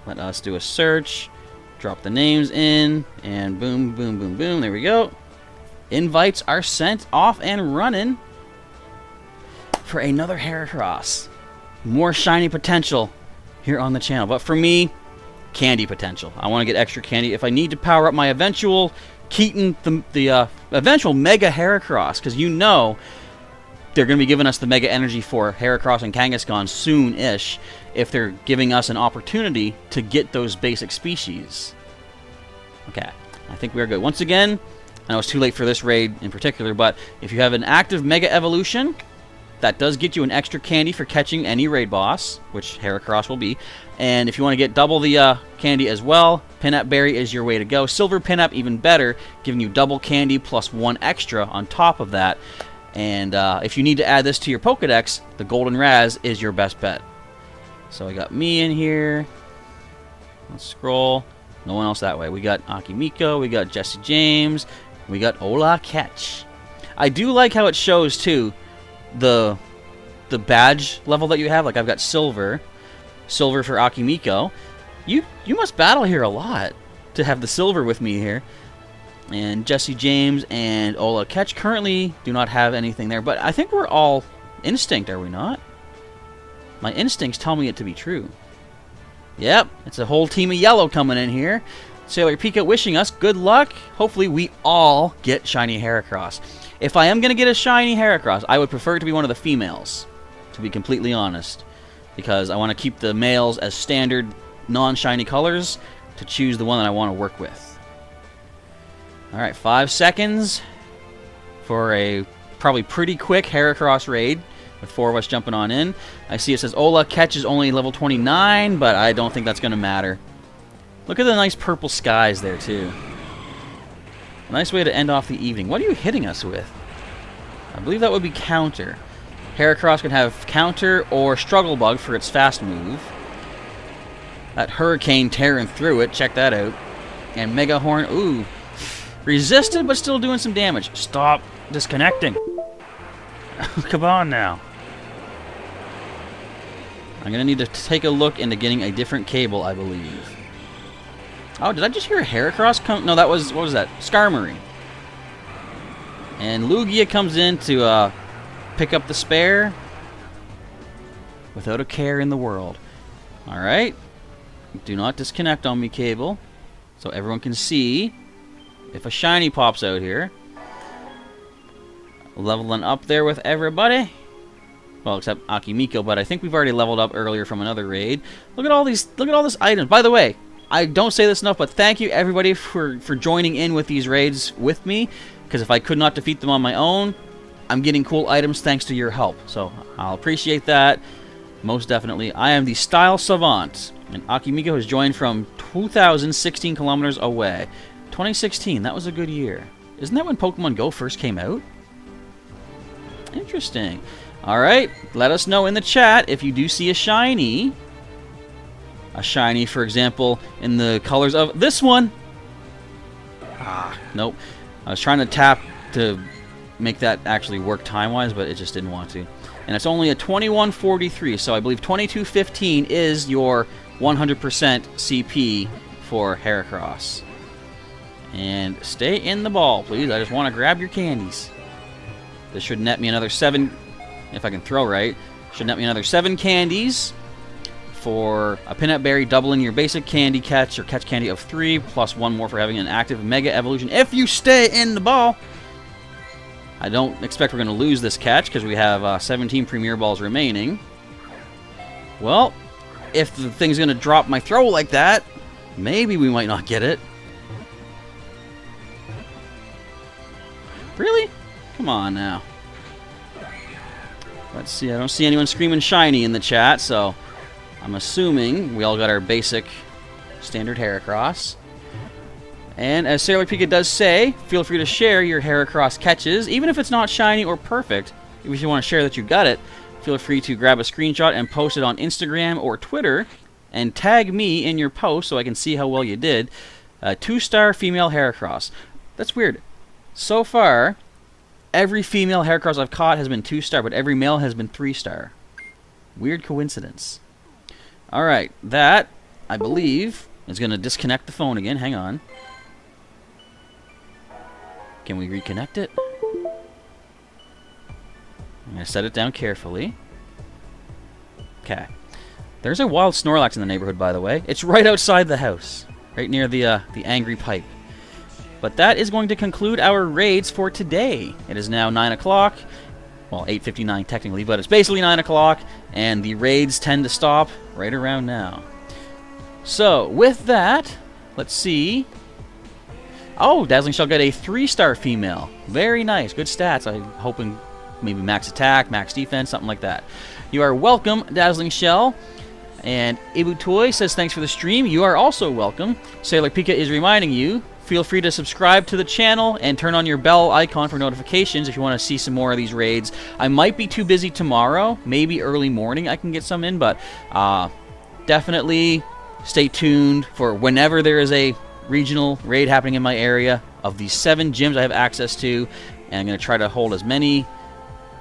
Speaker 1: Let us do a search. Drop the names in, and boom, boom, boom, boom. There we go. Invites are sent off and running for another Heracross. More shiny potential here on the channel. But for me, candy potential. I want to get extra candy. If I need to power up my eventual Keaton, the eventual Mega Heracross, because you know they're going to be giving us the Mega Energy for Heracross and Kangaskhan soon-ish, if they're giving us an opportunity to get those basic species. Okay, I think we're good. Once again, I know it's too late for this raid in particular, but if you have an active Mega Evolution, that does get you an extra candy for catching any raid boss, which Heracross will be. And if you want to get double the candy as well, Pinup Berry is your way to go. Silver Pinup, even better, giving you double candy plus 1 extra on top of that. And if you need to add this to your Pokedex, the Golden Raz is your best bet. So I got me in here. Let's scroll. No one else that way. We got Akimiko, we got Jesse James, we got Ola Ketch. I do like how it shows, too, the badge level that you have. Like, I've got silver for Akimiko. You must battle here a lot to have the silver with me here. And Jesse James and Ola Ketch currently do not have anything there, but I think we're all instinct, are we not? My instincts tell me it to be true. Yep, it's a whole team of yellow coming in here. Sailor Pika wishing us good luck. Hopefully we all get shiny Heracross. If I am going to get a shiny Heracross, I would prefer it to be one of the females, to be completely honest. Because I want to keep the males as standard non-shiny colors to choose the one that I want to work with. Alright, 5 seconds for a probably pretty quick Heracross raid, with 4 of us jumping on in. I see it says Ola Ketch is only level 29, but I don't think that's going to matter. Look at the nice purple skies there, too. A nice way to end off the evening. What are you hitting us with? I believe that would be counter. Heracross can have counter or struggle bug for its fast move. That hurricane tearing through it. Check that out. And Mega Horn. Ooh. Resisted, but still doing some damage. Stop disconnecting. Come on now. I'm going to need to take a look into getting a different cable, I believe. Oh, did I just hear a Heracross come? No, that was, what was that? Skarmory. And Lugia comes in to pick up the spare without a care in the world. Alright. Do not disconnect on me, cable. So everyone can see if a shiny pops out here. Leveling up there with everybody. Well, except Akimiko, but I think we've already leveled up earlier from another raid. Look at all these, look at all this items. By the way, I don't say this enough, but thank you everybody for joining in with these raids with me, because if I could not defeat them on my own, I'm getting cool items thanks to your help. So I'll appreciate that, most definitely. I am the Style Savant, and Akimiko has joined from 2,016 kilometers away. 2016, that was a good year. Isn't that when Pokemon Go first came out? Interesting. Alright, let us know in the chat if you do see a shiny. A shiny, for example, in the colors of this one. Ah, nope. I was trying to tap to make that actually work time-wise, but it just didn't want to. And it's only a 2143, so I believe 2215 is your 100% CP for Heracross. And stay in the ball, please. I just want to grab your candies. This should net me another 7, if I can throw right. Should net me another 7 candies for a Peanut Berry, doubling your basic candy catch, or catch candy of 3, plus 1 more for having an active Mega Evolution if you stay in the ball. I don't expect we're going to lose this catch because we have 17 Premier Balls remaining. Well, if the thing's going to drop my throw like that, maybe we might not get it. Really? Come on now. Let's see. I don't see anyone screaming shiny in the chat, so I'm assuming we all got our basic standard Heracross. And as Sailor Pika does say, feel free to share your Heracross catches, even if it's not shiny or perfect. If you want to share that you got it, feel free to grab a screenshot and post it on Instagram or Twitter, and tag me in your post so I can see how well you did. 2-star female Heracross. That's weird. So far, every female Heracross I've caught has been 2-star, but every male has been 3-star. Weird coincidence. Alright, that, I believe, is going to disconnect the phone again. Hang on. Can we reconnect it? I'm going to set it down carefully. Okay. There's a wild Snorlax in the neighborhood, by the way. It's right outside the house. Right near the angry pipe. But that is going to conclude our raids for today. It is now 9 o'clock. Well, 8:59 technically, but it's basically 9 o'clock. And the raids tend to stop right around now. So, with that, let's see. Oh, Dazzling Shell got a 3-star female. Very nice. Good stats. I'm hoping maybe max attack, max defense, something like that. You are welcome, Dazzling Shell. And Ibu Toy says thanks for the stream. You are also welcome. Sailor Pika is reminding you, feel free to subscribe to the channel and turn on your bell icon for notifications if you want to see some more of these raids. I might be too busy tomorrow. Maybe early morning I can get some in, but definitely stay tuned for whenever there is a regional raid happening in my area. Of these 7 gyms I have access to, and I'm going to try to hold as many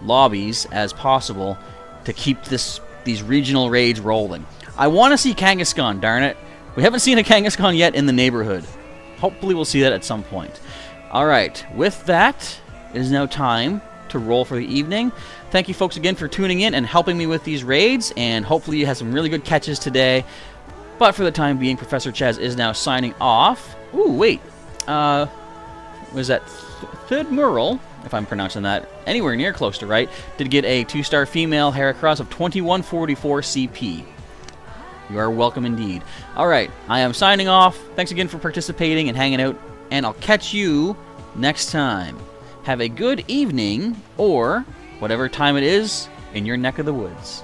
Speaker 1: lobbies as possible to keep these regional raids rolling. I want to see Kangaskhan, darn it. We haven't seen a Kangaskhan yet in the neighborhood. Hopefully we'll see that at some point. Alright, with that, it is now time to roll for the evening. Thank you folks again for tuning in and helping me with these raids, and hopefully you had some really good catches today. But for the time being, Professor Chaz is now signing off. Ooh, wait. Was that Third Mural, if I'm pronouncing that anywhere near close to right, did get a 2-star female Heracross of 2144 CP. You are welcome indeed. Alright, I am signing off. Thanks again for participating and hanging out, and I'll catch you next time. Have a good evening, or whatever time it is in your neck of the woods.